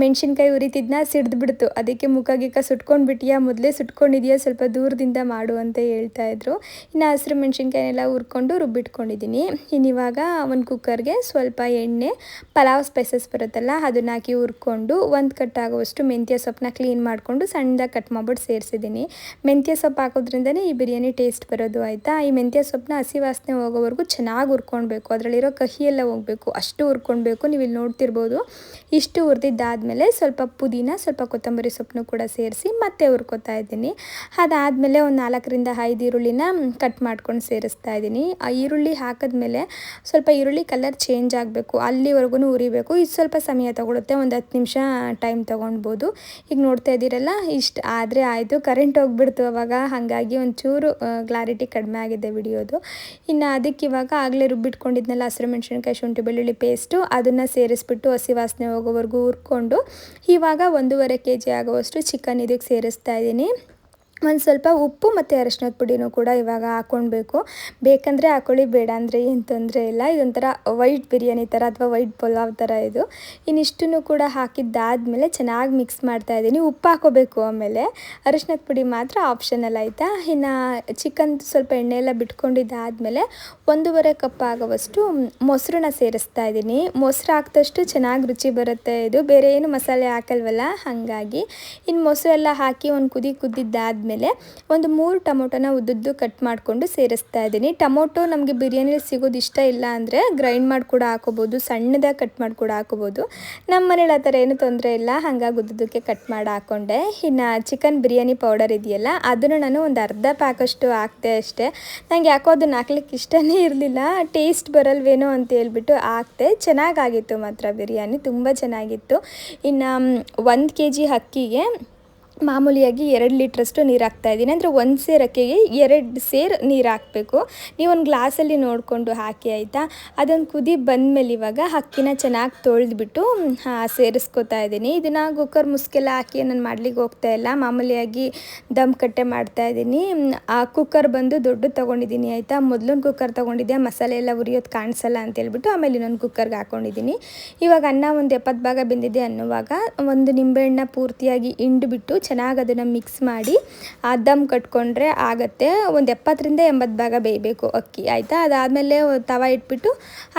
A: ಮೆಣಸಿನ್ಕಾಯಿ ಉರಿತಿದ್ನ ಸಿಡ್ದುಬಿಡ್ತು, ಅದಕ್ಕೆ ಮುಖ ಗಿಕ್ಕ ಸುಟ್ಕೊಂಡ್ಬಿಟ್ಟಿಯಾ, ಮೊದಲೇ ಸುಟ್ಕೊಂಡಿದೆಯಾ, ಸ್ವಲ್ಪ ದೂರದಿಂದ ಮಾಡು ಅಂತ ಹೇಳ್ತಾಯಿದ್ರು. ಇನ್ನು ಹಸಿರು ಮೆಣಸಿನ್ಕಾಯಿನೆಲ್ಲ ಹುರ್ಕೊಂಡು ರುಬ್ಬಿಟ್ಕೊಂಡಿದ್ದೀನಿ. ಇನ್ನಿವಾಗ ಒಂದು ಕುಕ್ಕರ್ಗೆ ಸ್ವಲ್ಪ ಎಣ್ಣೆ, ಪಲಾವ್ ಸ್ಪೈಸಸ್ ಬರುತ್ತಲ್ಲ ಅದನ್ನ ಹಾಕಿ ಹುರ್ಕೊಂಡು 1 ಕಟ್ಟಾಗುವಷ್ಟು ಮೆಂತ್ಯ ಸೊಪ್ಪನ್ನ ಕ್ಲೀನ್ ಮಾಡಿಕೊಂಡು ಸಣ್ಣದಾಗಿ ಕಟ್ ಮಾಡ್ಬಿಟ್ಟು ಸೇರಿಸಿದ್ದೀನಿ. ಮೆಂತ್ಯ ಸೊಪ್ಪು ಹಾಕೋದ್ರಿಂದನೇ ಈ ಬಿರಿಯಾನಿ ಟೇಸ್ಟ್ ಬರೋದು ಆಯಿತಾ. ಈ ಮೆಂತ್ಯ ಸೊಪ್ಪನ್ನ ಹಸಿ ವಾಸನೆ ಹೋಗೋವರೆಗೂ ಚೆನ್ನಾಗಿ ಹುರ್ಕೊಳ್ಬೇಕು, ಅದರಲ್ಲಿರೋ ಕಹಿ ಎಲ್ಲ ಹೋಗಬೇಕು, ಅಷ್ಟು ಹುರ್ಕೊಳ್ಬೇಕು. ನೀವು ಇಲ್ಲಿ ನೋಡ್ತಿರ್ಬೋದು. ಇಷ್ಟು ಹುರಿದಿದ್ದಾದಮೇಲೆ ಸ್ವಲ್ಪ ಪುದೀನ, ಸ್ವಲ್ಪ ಕೊತ್ತಂಬರಿ ಸೊಪ್ಪನ್ನು ಕೂಡ ಸೇರಿಸಿ ಮತ್ತೆ ಹುರ್ಕೊತಾ ಇದ್ದೀನಿ. ಅದಾದಮೇಲೆ ಒಂದು 4ರಿಂದ 5 ಈರುಳ್ಳಿನ ಕಟ್ ಮಾಡ್ಕೊಂಡು ಸೇರಿಸ್ತಾ ಇದ್ದೀನಿ. ಆ ಈರುಳ್ಳಿ ಹಾಕಿದ್ಮೇಲೆ ಸ್ವಲ್ಪ ಈರುಳ್ಳಿ ಕಲರ್ ಚೇಂಜ್ ಆಗಬೇಕು, ಅಲ್ಲಿವರೆಗೂ ಹುರಿಬೇಕು. ಇದು ಸ್ವಲ್ಪ ಸಮಯ ತೊಗೊಳುತ್ತೆ, ಒಂದು 10 ನಿಮಿಷ ಟೈಮ್ ತೊಗೊಳ್ಬೋದು. ಈಗ ನೋಡ್ತಾ ಇದ್ದೀರಲ್ಲ, ಇಷ್ಟು ಆದರೆ ಆಯಿತು. ಕರೆಂಟ್ ಹೋಗ್ಬಿಡ್ತು ಅವಾಗ, ಹಾಗಾಗಿ ಒಂಚೂರು ಕ್ಲಾರಿಟಿ ಕಡಿಮೆ ಆಗಿದೆ ವಿಡಿಯೋದು. ಇನ್ನು ಅದಕ್ಕೆ ಇವಾಗ ಆಗಲೇ ರುಬ್ಬಿಟ್ಕೊಂಡಿದ್ನಲ್ಲ ಹಸಿರು ಮೆಣಸಿನ್ಕಾಯಿ, ಶುಂಠಿ ಬೆಳ್ಳುಳ್ಳಿ ಪೇಸ್ಟು, ಅದನ್ನು ಸೇರಿಸ್ಬಿಟ್ಟು ಹಸಿ ವಾಸನೆ ಹೋಗೋವರೆಗೂ ಹುರ್ಕೊಂಡು ಇವಾಗ 1.5 kg ಆಗುವಷ್ಟು ಚಿಕನ್ ಇದಕ್ಕೆ ಸೇರಿಸ್ತಾ ಇದ್ದೀನಿ. ಒಂದು ಸ್ವಲ್ಪ ಉಪ್ಪು ಮತ್ತು ಅರಿಶಿನದ ಪುಡಿನೂ ಕೂಡ ಇವಾಗ ಹಾಕ್ಕೊಳ್ಬೇಕು. ಬೇಕಂದರೆ ಹಾಕ್ಕೊಳ್ಳಿ, ಬೇಡ ಅಂದರೆ ಏನು ತೊಂದರೆ ಇಲ್ಲ. ಇದೊಂಥರ ವೈಟ್ ಬಿರಿಯಾನಿ ಥರ ಅಥವಾ ವೈಟ್ ಪಲಾವ್ ಥರ ಇದು. ಇನ್ನಿಷ್ಟನ್ನು ಕೂಡ ಹಾಕಿದ್ದಾದಮೇಲೆ ಚೆನ್ನಾಗಿ ಮಿಕ್ಸ್ ಮಾಡ್ತಾಯಿದ್ದೀನಿ. ಉಪ್ಪು ಹಾಕೋಬೇಕು, ಆಮೇಲೆ ಅರಿಶಿನದ ಪುಡಿ ಮಾತ್ರ ಆಪ್ಷನಲ್ ಆಯಿತಾ. ಇನ್ನು ಚಿಕನ್ ಸ್ವಲ್ಪ ಎಣ್ಣೆ ಎಲ್ಲ ಬಿಟ್ಕೊಂಡಿದ್ದಾದಮೇಲೆ 1.5 ಕಪ್ ಆಗುವಷ್ಟು ಮೊಸರನ್ನ ಸೇರಿಸ್ತಾ ಇದ್ದೀನಿ. ಮೊಸರು ಹಾಕಿದಷ್ಟು ಚೆನ್ನಾಗಿ ರುಚಿ ಬರುತ್ತೆ ಇದು, ಬೇರೆ ಏನು ಮಸಾಲೆ ಹಾಕಲ್ವಲ್ಲ ಹಾಗಾಗಿ. ಇನ್ನು ಮೊಸರೆಲ್ಲ ಹಾಕಿ ಒಂದು ಕುದ್ದಿದ್ದಾದಮೇಲೆ ಒಂದು 3 ಟೊಮೊಟೊನ ಉದ್ದುದ್ದು ಕಟ್ ಮಾಡಿಕೊಂಡು ಸೇರಿಸ್ತಾ ಇದ್ದೀನಿ. ಟೊಮೊಟೊ ನಮಗೆ ಬಿರಿಯಾನಿ ಸಿಗೋದು ಇಷ್ಟ ಇಲ್ಲ ಅಂದರೆ ಗ್ರೈಂಡ್ ಮಾಡಿ ಕೂಡ ಹಾಕೋಬೋದು, ಸಣ್ಣದಾಗಿ ಕಟ್ ಮಾಡಿ ಕೂಡ ಹಾಕೋಬೋದು. ನಮ್ಮ ಮನೇಲಿ ಆ ಥರ ಏನೂ ತೊಂದರೆ ಇಲ್ಲ, ಹಾಗಾಗಿ ಉದ್ದುದ್ದಕ್ಕೆ ಕಟ್ ಮಾಡಿ ಹಾಕ್ಕೊಂಡೆ. ಇನ್ನು ಚಿಕನ್ ಬಿರಿಯಾನಿ ಪೌಡರ್ ಇದೆಯಲ್ಲ, ಅದನ್ನು ನಾನು ಒಂದು ಅರ್ಧ ಪ್ಯಾಕಷ್ಟು ಹಾಕ್ತೆ ಅಷ್ಟೇ. ನನಗೆ ಯಾಕೋ ಅದನ್ನು ಹಾಕ್ಲಿಕ್ಕೆ ಇಷ್ಟನೇ ಇರಲಿಲ್ಲ, ಟೇಸ್ಟ್ ಬರಲ್ವೇನೋ ಅಂತ ಹೇಳ್ಬಿಟ್ಟು ಹಾಕ್ತೆ. ಚೆನ್ನಾಗಾಗಿತ್ತು ಮಾತ್ರ ಬಿರಿಯಾನಿ, ತುಂಬ ಚೆನ್ನಾಗಿತ್ತು. ಇನ್ನು 1 kg ಅಕ್ಕಿಗೆ ಮಾಮೂಲಿಯಾಗಿ 2 ಲೀಟ್ರಷ್ಟು ನೀರು ಹಾಕ್ತಾಯಿದ್ದೀನಿ. ಅಂದರೆ 1 ಸೇರು ಅಕ್ಕಿಗೆ 2 ಸೇರು ನೀರು ಹಾಕಬೇಕು. ನೀವೊಂದು ಗ್ಲಾಸಲ್ಲಿ ನೋಡಿಕೊಂಡು ಹಾಕಿ ಆಯಿತಾ. ಅದೊಂದು ಕುದಿ ಬಂದಮೇಲೆ ಇವಾಗ ಅಕ್ಕಿನ ಚೆನ್ನಾಗಿ ತೊಳೆದ್ಬಿಟ್ಟು ಸೇರಿಸ್ಕೊತಾ ಇದ್ದೀನಿ. ಇದನ್ನು ಕುಕ್ಕರ್ ಮುಸ್ಕೆಲ್ಲ ಹಾಕಿ ನಾನು ಮಾಡ್ಲಿಕ್ಕೆ ಹೋಗ್ತಾಯಿಲ್ಲ, ಮಾಮೂಲಿಯಾಗಿ ದಮ್ ಕಟ್ಟೆ ಮಾಡ್ತಾಯಿದ್ದೀನಿ. ಆ ಕುಕ್ಕರ್ ಬಂದು ದೊಡ್ಡ ತೊಗೊಂಡಿದ್ದೀನಿ ಆಯಿತಾ. ಮೊದಲೊಂದು ಕುಕ್ಕರ್ ತೊಗೊಂಡಿದ್ದೆ, ಮಸಾಲೆ ಎಲ್ಲ ಉರಿಯೋದು ಕಾಣಿಸಲ್ಲ ಅಂತೇಳ್ಬಿಟ್ಟು ಆಮೇಲೆ ಇನ್ನೊಂದು ಕುಕ್ಕರ್ಗೆ ಹಾಕ್ಕೊಂಡಿದ್ದೀನಿ. ಇವಾಗ ಅನ್ನ ಒಂದು 70 ಭಾಗ ಬೆಂದಿದೆ ಅನ್ನುವಾಗ ಒಂದು ನಿಂಬೆಹಣ್ಣ ಪೂರ್ತಿಯಾಗಿ ಹಿಂಡ್ಬಿಟ್ಟು ಚೆನ್ನಾಗಿ ಅದನ್ನು ಮಿಕ್ಸ್ ಮಾಡಿ ದಮ್ ಕಟ್ಕೊಂಡ್ರೆ ಆಗುತ್ತೆ. ಒಂದು 70ರಿಂದ 80 ಭಾಗ ಬೇಯಬೇಕು ಅಕ್ಕಿ, ಆಯಿತಾ. ಅದಾದಮೇಲೆ ತವ ಇಟ್ಬಿಟ್ಟು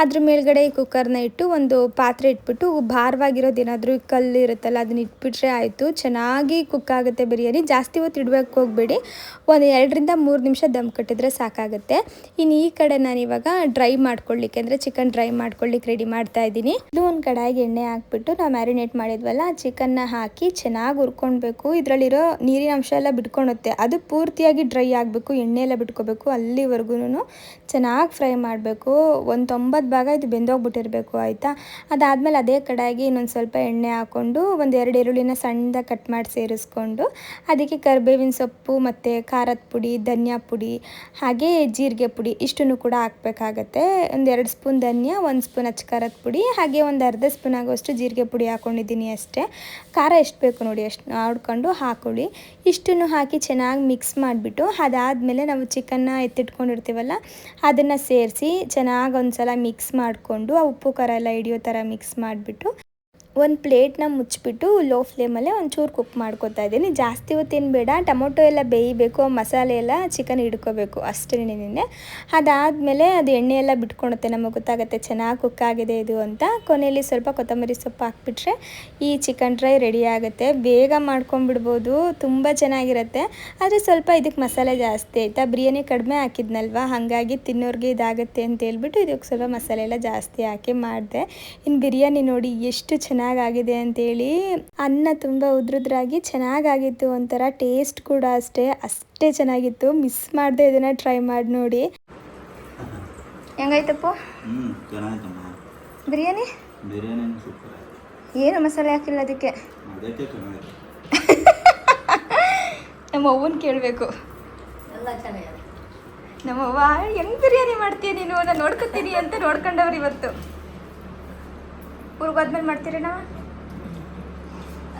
A: ಅದ್ರ ಮೇಲ್ಗಡೆ ಕುಕ್ಕರ್ನ ಇಟ್ಟು ಒಂದು ಪಾತ್ರೆ ಇಟ್ಬಿಟ್ಟು ಭಾರವಾಗಿರೋದು ಏನಾದರೂ ಕಲ್ಲು ಇರುತ್ತಲ್ಲ ಅದನ್ನ ಇಟ್ಬಿಟ್ರೆ ಆಯಿತು. ಚೆನ್ನಾಗಿ ಕುಕ್ ಆಗುತ್ತೆ ಬಿರಿಯಾನಿ. ಜಾಸ್ತಿ ಹೊತ್ತು ಇಡಬೇಕು ಹೋಗಬೇಡಿ, ಒಂದು 2ರಿಂದ 3 ನಿಮಿಷ ದಮ್ ಕಟ್ಟಿದ್ರೆ ಸಾಕಾಗುತ್ತೆ. ಇನ್ನು ಈ ಕಡೆ ನಾನು ಇವಾಗ ಡ್ರೈ ಮಾಡ್ಕೊಳ್ಳಿಕ್ಕೆ ಅಂದರೆ ಚಿಕನ್ ಡ್ರೈ ಮಾಡ್ಕೊಳ್ಳಿಕ್ಕೆ ರೆಡಿ ಮಾಡ್ತಾ ಇದ್ದೀನಿ. ಇದು ಒಂದು ಕಡಾಯಿಗೆ ಎಣ್ಣೆ ಹಾಕ್ಬಿಟ್ಟು ನಾವು ಮ್ಯಾರಿನೇಟ್ ಮಾಡಿದ್ವಲ್ಲ ಚಿಕನ್ನ ಹಾಕಿ ಚೆನ್ನಾಗಿ ಹುರ್ಕೊಳ್ಬೇಕು. ಇದರಲ್ಲಿರೋ ನೀರಿನ ಅಂಶ ಎಲ್ಲ ಬಿಟ್ಕೊಳುತ್ತೆ, ಅದು ಪೂರ್ತಿಯಾಗಿ ಡ್ರೈ ಆಗಬೇಕು, ಎಣ್ಣೆ ಎಲ್ಲ ಬಿಟ್ಕೋಬೇಕು. ಅಲ್ಲಿವರೆಗೂ ಚೆನ್ನಾಗಿ ಫ್ರೈ ಮಾಡಬೇಕು. ಒಂದು 90 ಭಾಗ ಇದು ಬೆಂದೋಗ್ಬಿಟ್ಟಿರಬೇಕು, ಆಯಿತಾ. ಅದಾದಮೇಲೆ ಅದೇ ಕಡಾಯಿಗೆ ಇನ್ನೊಂದು ಸ್ವಲ್ಪ ಎಣ್ಣೆ ಹಾಕ್ಕೊಂಡು ಒಂದು 2 ಈರುಳ್ಳಿನ ಸಣ್ಣದಾಗಿ ಕಟ್ ಮಾಡಿ ಸೇರಿಸ್ಕೊಂಡು ಅದಕ್ಕೆ ಕರಿಬೇವಿನ ಸೊಪ್ಪು ಮತ್ತು ಖಾರದ ಪುಡಿ, ಧನಿಯಾ ಪುಡಿ ಹಾಗೆ ಜೀರಿಗೆ ಪುಡಿ ಇಷ್ಟನ್ನು ಕೂಡ ಹಾಕಬೇಕಾಗತ್ತೆ. ಒಂದು 2 ಸ್ಪೂನ್ ಧನಿಯಾ, 1 ಸ್ಪೂನ್ ಅಚ್ಚ ಖಾರದ ಪುಡಿ ಹಾಗೆ ಒಂದು ಅರ್ಧ ಸ್ಪೂನ್ ಆಗೋಷ್ಟು ಜೀರಿಗೆ ಪುಡಿ ಹಾಕ್ಕೊಂಡಿದ್ದೀನಿ ಅಷ್ಟೇ. ಖಾರ ಎಷ್ಟು ಬೇಕು ನೋಡಿ ಅಷ್ಟು ನೋಡ್ಕೊಂಡು ಹಾಕ್ಕೊಳ್ಳಿ. ಇಷ್ಟನ್ನು ಹಾಕಿ ಚೆನ್ನಾಗಿ ಮಿಕ್ಸ್ ಮಾಡಿಬಿಟ್ಟು ಅದಾದಮೇಲೆ ನಾವು ಚಿಕನ್ನ ಎತ್ತಿಟ್ಕೊಂಡಿರ್ತೀವಲ್ಲ ಅದನ್ನು ಸೇರಿಸಿ ಚೆನ್ನಾಗಿ ಒಂದು ಸಲ ಮಿಕ್ಸ್ ಮಾಡಿಕೊಂಡು ಆ ಉಪ್ಪು ಖಾರ ಎಲ್ಲ ಹಿಡಿಯೋ ಥರ ಮಿಕ್ಸ್ ಮಾಡಿಬಿಟ್ಟು ಒಂದು ಪ್ಲೇಟ್ನ ಮುಚ್ಚಿಬಿಟ್ಟು ಲೋ ಫ್ಲೇಮಲ್ಲೇ ಒಂಚೂರು ಕುಕ್ ಮಾಡ್ಕೊತಾ ಇದ್ದೀನಿ. ಜಾಸ್ತಿ ಹೊತ್ತೇನು ಬೇಡ, ಟೊಮೊಟೊ ಎಲ್ಲ ಬೇಯಬೇಕು, ಮಸಾಲೆ ಎಲ್ಲ ಚಿಕನ್ ಹಿಡ್ಕೋಬೇಕು ಅಷ್ಟೇನೇನೆ. ಅದಾದಮೇಲೆ ಅದು ಎಣ್ಣೆ ಎಲ್ಲ ಬಿಟ್ಕೊಳುತ್ತೆ, ನಮಗೆ ಗೊತ್ತಾಗುತ್ತೆ ಚೆನ್ನಾಗಿ ಕುಕ್ ಆಗಿದೆ ಇದು ಅಂತ. ಕೊನೆಯಲ್ಲಿ ಸ್ವಲ್ಪ ಕೊತ್ತಂಬರಿ ಸೊಪ್ಪು ಹಾಕ್ಬಿಟ್ರೆ ಈ ಚಿಕನ್ ಡ್ರೈ ರೆಡಿ ಆಗುತ್ತೆ. ಬೇಗ ಮಾಡ್ಕೊಂಡ್ಬಿಡ್ಬೋದು, ತುಂಬ ಚೆನ್ನಾಗಿರುತ್ತೆ. ಆದರೆ ಸ್ವಲ್ಪ ಇದಕ್ಕೆ ಮಸಾಲೆ ಜಾಸ್ತಿ ಆಯಿತಾ, ಬಿರಿಯಾನಿ ಕಡಿಮೆ ಹಾಕಿದ್ನಲ್ವ, ಹಾಗಾಗಿ ತಿನ್ನೋರಿಗೆ ಇದಾಗುತ್ತೆ ಅಂತ ಹೇಳ್ಬಿಟ್ಟು ಇದಕ್ಕೆ ಸ್ವಲ್ಪ ಮಸಾಲೆ ಎಲ್ಲ ಜಾಸ್ತಿ ಹಾಕಿ ಮಾಡಿದೆ. ಇನ್ನು ಬಿರಿಯಾನಿ ನೋಡಿ ಎಷ್ಟು ಚೆನ್ನಾಗಾಗಿದೆ ಅಂತೇಳಿ. ಅನ್ನ ತುಂಬ ಉದ್ರುದ್ರಾಗಿ ಚೆನ್ನಾಗಾಗಿತ್ತು, ಒಂಥರ ಟೇಸ್ಟ್ ಕೂಡ ಅಷ್ಟೇ ಚೆನ್ನಾಗಿತ್ತು. ಮಿಸ್ ಮಾಡದೆ ಇದನ್ನು ಟ್ರೈ ಮಾಡಿ ನೋಡಿ. ಹೆಂಗಾಯ್ತಪ್ಪ
D: ಚೆನ್ನಾಗಿತ್ತಮ್ಮ
A: ಬಿರಿಯಾನಿ?
D: ಬಿರಿಯಾನಿ ಸೂಪರ್.
A: ಏನು ಮಸಾಲೆ ಹಾಕಿಲ್ಲ ಅದಕ್ಕೆ,
D: ಅದಕ್ಕೆ ಚೆನ್ನಾಗಿದೆ.
A: ನಮ್ಮ ಅವ್ವನ ಕೇಳಬೇಕು.
E: ಎಲ್ಲ ಚೆನ್ನಾಗಿದೆ.
A: ನಮ್ಮವ್ವ ಹೆಂಗೆ ಬಿರಿಯಾನಿ ಮಾಡ್ತೀಯ ನೀನು, ನಾನು ನೋಡ್ಕೊತೀನಿ ಅಂತ ನೋಡ್ಕೊಂಡವ್ರು ಇವತ್ತು. ಊರಿಗೋದ್ಮೇಲೆ ಮಾಡ್ತೀರೇನವ?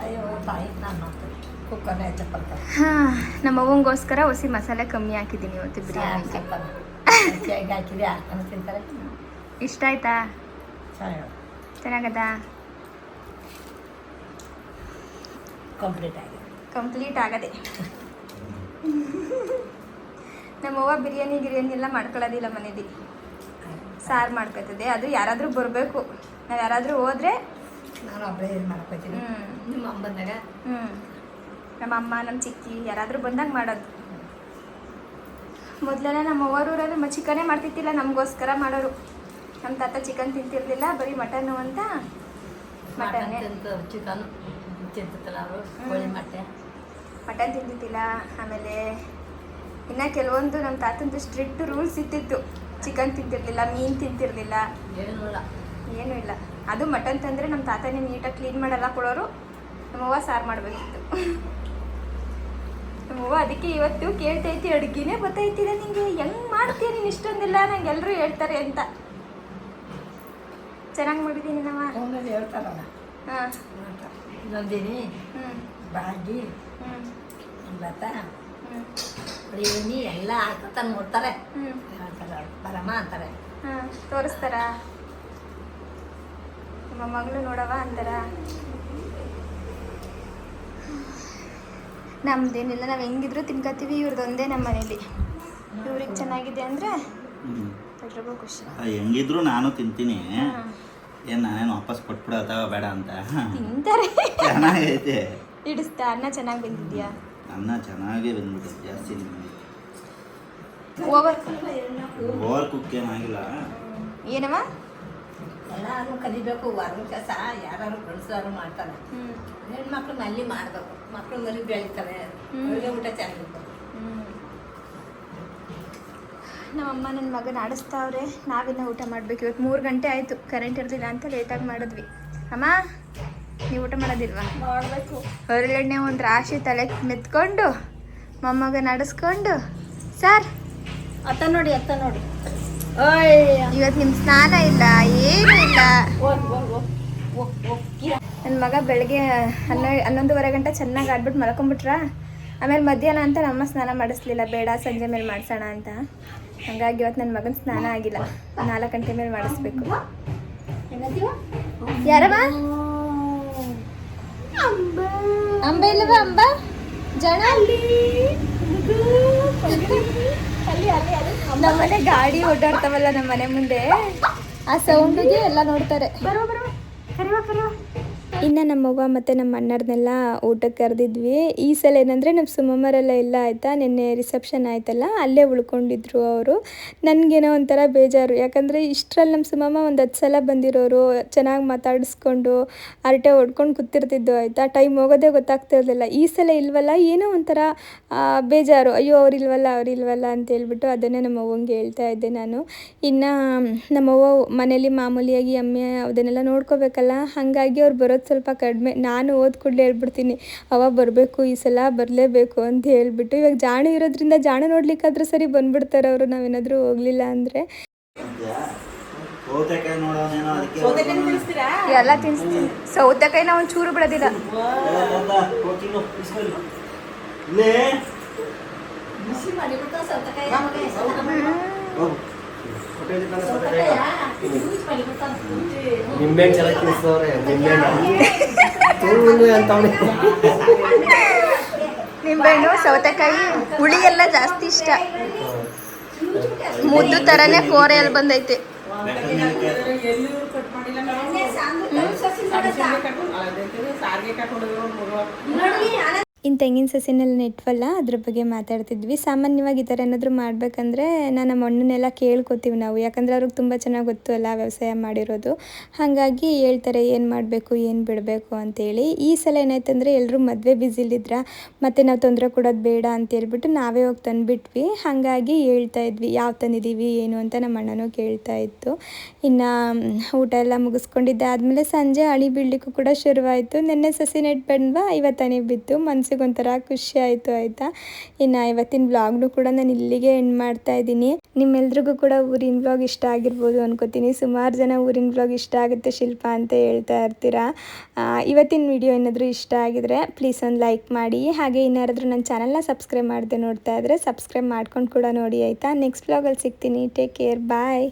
E: ಅಯ್ಯೋ ತಾಯಿ, ನಾನು ಮಾಡ್ತೀನಿ ಕುಕ್ಕರ್ನ ಹೆಚ್ಚಪ್ಪರ್ತಾರೆ.
A: ಹಾಂ, ನಮ್ಮ ಅವ್ವಂಗೋಸ್ಕರ ಹೊಸಿ ಮಸಾಲೆ ಕಮ್ಮಿ ಹಾಕಿದ್ದೀನಿ ಇವತ್ತು ಬಿರಿಯಾನಿಗೆ.
E: ಹಾಕಿದೆ ಹಾಕೊಂಡು ತಿಂತಾರೆ.
A: ಇಷ್ಟ ಆಯ್ತಾ? ಚೆನ್ನಾಗದ? ಕಂಪ್ಲೀಟ್ ಆಗದೆ. ನಮ್ಮವ್ವ ಬಿರಿಯಾನಿ ಎಲ್ಲ ಮಾಡ್ಕೊಳ್ಳೋದಿಲ್ಲ ಮನೇಲಿ, ಸಾರು ಮಾಡ್ಕೊತದೆ. ಅದು ಯಾರಾದರೂ ಬರಬೇಕು, ನಾವು ಯಾರಾದರೂ ಹೋದರೆ
E: ನಾನು ಒಬ್ಬಳೇ ಇದು ಮಾಡ್ಕೊತೀನಿ. ನಿಮ್ಮ ಅಮ್ಮ ಬಂದಾಗ
A: ನಮ್ಮ ಅಮ್ಮ, ನಮ್ಮ ಚಿಕ್ಕಿ ಯಾರಾದರೂ ಬಂದಾಗ ಮಾಡೋದು. ಮೊದಲೆಲ್ಲ ನಮ್ಮ ಅವ್ವರೂರಲ್ಲಿ ಚಿಕನೇ ಮಾಡ್ತಿದ್ದಿಲ್ಲ, ನಮಗೋಸ್ಕರ ಮಾಡೋರು. ನಮ್ಮ ತಾತ ಚಿಕನ್ ತಿಂತಿರ್ಲಿಲ್ಲ, ಬರೀ ಮಟನ್ನು ಅಂತ ಮಟನ್ನೇ.
E: ಚಿಕನ್ ತಿಂತಿತ್ತಲ್ಲ ಅವರು, ಕೋಳಿ ಮೊಟ್ಟೆ
A: ಮಟನ್ ತಿಂತಿದ್ದಿಲ್ಲ. ಆಮೇಲೆ ಇನ್ನು ಕೆಲವೊಂದು ನಮ್ಮ ತಾತಂದು ಸ್ಟ್ರಿಕ್ಟ್ ರೂಲ್ಸ್ ಇತ್ತಿತ್ತು. ಚಿಕನ್ ತಿಂತಿರ್ಲಿಲ್ಲ, ಮೀನು ತಿಂತಿರ್ಲಿಲ್ಲ, ಏನೂ ಇಲ್ಲ. ಅದು ಮಟನ್ ತಂದರೆ ನಮ್ಮ ತಾತನೇ ನೀಟಾಗಿ ಕ್ಲೀನ್ ಮಾಡಲ್ಲ ಕೊಡೋರು. ನಮ್ಮವ್ವ ಸಾರು ಮಾಡಬೇಕಿತ್ತು. ನಮ್ಮವ್ವ ಅದಕ್ಕೆ ಇವತ್ತು ಕೇಳ್ತೈತಿ, ಅಡುಗೆನೇ ಗೊತ್ತೈತಿಲ್ಲ ನಿಂಗೆ, ಹೆಂಗೆ ಮಾಡ್ತೀಯ ನೀನು ಇಷ್ಟೊಂದಿಲ್ಲ, ನಂಗೆ ಎಲ್ಲರೂ ಹೇಳ್ತಾರೆ ಅಂತ. ಚೆನ್ನಾಗಿ ಮಾಡಿದ್ದೀನಿ ನಮ್ಮ
E: ಹೇಳ್ತಾರಲ್ಲ.
A: ಹಾಂ,
E: ನಂದಿನಿ ಬಾಗಿ ಭತ್ತ ಬಿರಿಯಾನಿ ಎಲ್ಲ ಹಾಕತ್ತಾನೆ ನೋಡ್ತಾರೆ, ಹೇಳ್ತಾರೆ ಬರಮ್ಮ ಅಂತಾರೆ.
A: ಹಾಂ, ತೋರಿಸ್ತಾರ. ನಮ್ಮ ಮಗಳು ನೋಡವ ಅಂತಾರ. ನಮ್ದೇನಿಲ್ಲ, ನಾವು ಹೆಂಗಿದ್ರು ತಿನ್ಕೋತೀವಿ. ಇವ್ರದ್ದೊಂದೇ ನಮ್ಮ ಮನೇಲಿ. ಇವ್ರಿಗೆ ಚೆನ್ನಾಗಿದೆ ಅಂದರೆ ಎಲ್ರಿಗೂ ಖುಷಿ.
D: ಹೆಂಗಿದ್ರು ನಾನು ತಿಂತೀನಿ. ಏನು ನಾನೇನು ವಾಪಸ್ ಕೊಟ್ಬಿಡೋದ ಬೇಡ ಅಂತ.
A: ತಿಂತಾರೆ.
D: ಚೆನ್ನಾಗೈತೆ.
A: ಇಡಿಸ್ತಾ ಅನ್ನ ಚೆನ್ನಾಗಿ ಬಂದಿದ್ಯಾ?
D: ಅನ್ನ ಚೆನ್ನಾಗೇ ಬಂದ್ಬಿಟ್ಟೆ, ಜಾಸ್ತಿ ಓವರ್ ಕುಕ್ ಏನಾಗಿಲ್ಲ.
A: ಏನವ
E: ಎಲ್ಲರೂ ಕಲಿಬೇಕು. ಹೊರಗಿನ ಕೆಲಸ ಯಾರು ಗಂಡಸರು ಮಾಡ್ತಾರೆ, ಹೆಣ್ಮಕ್ಳು ನಲ್ಲಿ ಮಾಡಬೇಕು. ಮಕ್ಕಳು ಮರಿ ಬೆಳಿತಾರೆ, ಒಳ್ಳೆ ಊಟ ಚೆನ್ನಾಗಿರ್ಬೇಕು.
A: ನಮ್ಮಮ್ಮ ನನ್ನ ಮಗನ ಆಡಿಸ್ತಾವ್ರೆ, ನಾವಿನ್ನ ಊಟ ಮಾಡಬೇಕು. ಇವತ್ತು 3 ಗಂಟೆ ಆಯಿತು, ಕರೆಂಟ್ ಇರಲಿಲ್ಲ ಅಂತ ಲೇಟಾಗಿ ಮಾಡಿದ್ವಿ. ಅಮ್ಮ, ನೀವು ಊಟ ಮಾಡೋದಿಲ್ವಾ?
E: ಮಾಡಬೇಕು.
A: ಹೊರಗಡೆ ಒಂದು ರಾಶಿ ತಲೆ ಮೆತ್ಕೊಂಡು ಮೊಮ್ಮಗನ ಆಡಿಸ್ಕೊಂಡು ಸರ್
E: ಅತ್ತ ನೋಡಿ
A: ಇವತ್ತು ನಿಮ್ಮ ಸ್ನಾನ ಇಲ್ಲ, ಏನೂ ಇಲ್ಲ. ನನ್ನ ಮಗ ಬೆಳಗ್ಗೆ 11:30 ಗಂಟೆ ಚೆನ್ನಾಗಿ ಆಡ್ಬಿಟ್ಟು ಮಲ್ಕೊಂಬಿಟ್ರ. ಆಮೇಲೆ ಮಧ್ಯಾಹ್ನ ಅಂತ ನಮ್ಮ ಸ್ನಾನ ಮಾಡಿಸ್ಲಿಲ್ಲ, ಬೇಡ ಸಂಜೆ ಮೇಲೆ ಮಾಡಿಸೋಣ ಅಂತ. ಹಾಗಾಗಿ ಇವತ್ತು ನನ್ನ ಮಗನ ಸ್ನಾನ ಆಗಿಲ್ಲ, 4 ಗಂಟೆ ಮೇಲೆ ಮಾಡಿಸ್ಬೇಕು. ಯಾರವ? ಅಂಬ ಇಲ್ಲವ? ಅಂಬ
B: ಜನ ನಮ್ಮನೆ ಗಾಡಿ ಓಡಾಡ್ತಾವಲ್ಲ ನಮ್ಮ ಮನೆ ಮುಂದೆ ಆ ಸೌಂಡಿಗೆ ಎಲ್ಲ ನೋಡ್ತಾರೆ. ಇನ್ನು ನಮ್ಮವ್ವ ಮತ್ತು ನಮ್ಮ ಅಣ್ಣರನ್ನೆಲ್ಲ ಊಟಕ್ಕೆ ಕರೆದಿದ್ವಿ. ಈ ಸಲ ಏನಂದರೆ ನಮ್ಮ ಸುಮ್ಮಮ್ಮರೆಲ್ಲ ಇಲ್ಲ ಆಯಿತಾ, ನಿನ್ನೆ ರಿಸೆಪ್ಷನ್ ಆಯ್ತಲ್ಲ ಅಲ್ಲೇ ಉಳ್ಕೊಂಡಿದ್ರು ಅವರು. ನನಗೇನೋ ಒಂಥರ ಬೇಜಾರು, ಯಾಕಂದರೆ ಇಷ್ಟರಲ್ಲಿ ನಮ್ಮ ಸುಮ್ಮಮ್ಮ ಒಂದು 10 ಸಲ ಬಂದಿರೋರು, ಚೆನ್ನಾಗಿ ಮಾತಾಡಿಸ್ಕೊಂಡು ಹರಟೆ ಹೊಡ್ಕೊಂಡು ಕೂತಿರ್ತಿದ್ದು ಆಯಿತಾ. ಟೈಮ್ ಹೋಗೋದೇ ಗೊತ್ತಾಗ್ತಿರ್ಲಿಲ್ಲ. ಈ ಸಲ ಇಲ್ವಲ್ಲ, ಏನೋ ಒಂಥರ ಬೇಜಾರು, ಅಯ್ಯೋ ಅವ್ರಿಲ್ವಲ್ಲ ಅಂತ ಹೇಳ್ಬಿಟ್ಟು ಅದನ್ನೇ ನಮ್ಮ ಅವ್ವಂಗೆ ಹೇಳ್ತಾ ಇದ್ದೆ ನಾನು. ಇನ್ನು ನಮ್ಮವ್ವ ಮನೇಲಿ ಮಾಮೂಲಿಯಾಗಿ ಅಮ್ಮೆ ಅದನ್ನೆಲ್ಲ ನೋಡ್ಕೋಬೇಕಲ್ಲ, ಹಾಗಾಗಿ ಅವ್ರು ಬರೋದು ಸ್ವಲ್ಪ ಕಡಿಮೆ. ನಾನು ಓದ್ ಕೂಡಲೇ ಹೇಳ್ಬಿಡ್ತೀನಿ, ಅವ ಬರಬೇಕು ಈ ಸಲ, ಬರಲೇಬೇಕು ಅಂತ ಹೇಳ್ಬಿಟ್ಟು. ಇವಾಗ ಜಾಣು ಇರೋದ್ರಿಂದ ಜಾಣು ನೋಡ್ಲಿಕ್ಕಾದ್ರೂ ಸರಿ ಬಂದ್ಬಿಡ್ತಾರೆ ಅವರು, ನಾವೇನಾದರೂ ಹೋಗಲಿಲ್ಲ ಅಂದರೆ. ಎಲ್ಲ ತಿನ್ನಿಸ್ತೀನಿ. ಸೌತೆಕಾಯಿನ ಒಂದು ಚೂರು ಬಿಡೋದಿಲ್ಲ. ನಿಂಬೆಹಣ್ಣು ಸೌತೆಕಾಯಿ ಹುಳಿ ಎಲ್ಲ ಜಾಸ್ತಿ ಇಷ್ಟ. ಮುದ್ದು ಥರನೇ ಕೋರೆಯಲ್ಲಿ ಬಂದೈತೆ. ಇನ್ನು ತೆಂಗಿನ ಸಸಿನೆಲ್ಲ ನೆಟ್ವಲ್ಲ, ಅದ್ರ ಬಗ್ಗೆ ಮಾತಾಡ್ತಿದ್ವಿ. ಸಾಮಾನ್ಯವಾಗಿ ಈ ಥರ ಏನಾದರೂ ಮಾಡಬೇಕಂದ್ರೆ ನಮ್ಮ ಅಣ್ಣನೆಲ್ಲ ಕೇಳ್ಕೊತೀವಿ ನಾವು, ಯಾಕಂದರೆ ಅವ್ರಿಗೆ ತುಂಬ ಚೆನ್ನಾಗಿ ಗೊತ್ತು ಅಲ್ಲ ವ್ಯವಸಾಯ ಮಾಡಿರೋದು. ಹಾಗಾಗಿ ಹೇಳ್ತಾರೆ ಏನು ಮಾಡಬೇಕು ಏನು ಬಿಡಬೇಕು ಅಂತೇಳಿ. ಈ ಸಲ ಏನಾಯ್ತಂದರೆ ಎಲ್ಲರೂ ಮದುವೆ ಬ್ಯುಸಿಲಿದ್ರ, ಮತ್ತು ನಾವು ತೊಂದರೆ ಕೊಡೋದು ಬೇಡ ಅಂತೇಳ್ಬಿಟ್ಟು ನಾವೇ ಹೋಗಿ ತಂದುಬಿಟ್ವಿ. ಹಾಗಾಗಿ ಹೇಳ್ತಾ ಇದ್ವಿ ಯಾವ ತಂದಿದ್ದೀವಿ ಏನು ಅಂತ ನಮ್ಮ ಅಣ್ಣನೂ ಕೇಳ್ತಾ ಇತ್ತು. ಇನ್ನು ಊಟ ಎಲ್ಲ ಮುಗಿಸ್ಕೊಂಡಿದ್ದಾದಮೇಲೆ ಸಂಜೆ ಅಳಿ ಬೀಳಲಿಕ್ಕೂ ಕೂಡ ಶುರುವಾಯಿತು. ನಿನ್ನೆ ಸಸಿ ನೆಟ್ ಬಂದ್ವಾ, ಇವತ್ತನೇ ಬಿತ್ತು. ಮನಸ್ಸಿಗೆ ಒಂಥರ ಖುಷಿ ಆಯಿತು ಆಯಿತಾ. ಇನ್ನು ಇವತ್ತಿನ ವ್ಲಾಗ್ನು ಕೂಡ ನಾನು ಇಲ್ಲಿಗೆ ಎಂಡ್ ಮಾಡ್ತಾ ಇದ್ದೀನಿ. ನಿಮ್ಮೆಲ್ರಿಗೂ ಕೂಡ ಊರಿನ ವ್ಲಾಗ್ ಇಷ್ಟ ಆಗಿರ್ಬೋದು ಅನ್ಕೋತೀನಿ. ಸುಮಾರು ಜನ ಊರಿನ ವ್ಲಾಗ್ ಇಷ್ಟ ಆಗುತ್ತೆ ಶಿಲ್ಪ ಅಂತ ಹೇಳ್ತಾ ಇರ್ತೀರಾ. ಇವತ್ತಿನ ವಿಡಿಯೋ ಏನಾದರೂ ಇಷ್ಟ ಆಗಿದ್ರೆ ಪ್ಲೀಸ್ ಒಂದು ಲೈಕ್ ಮಾಡಿ. ಹಾಗೆ ಇನ್ನಾರಾದರೂ ನನ್ನ ಚಾನಲ್ನ ಸಬ್ಸ್ಕ್ರೈಬ್ ಮಾಡದೆ ನೋಡ್ತಾ ಇದ್ದರೆ ಸಬ್ಸ್ಕ್ರೈಬ್ ಮಾಡ್ಕೊಂಡು ಕೂಡ ನೋಡಿ ಆಯಿತಾ. ನೆಕ್ಸ್ಟ್ ವ್ಲಾಗಲ್ಲಿ ಸಿಗ್ತೀನಿ. ಟೇಕ್ ಕೇರ್, ಬಾಯ್.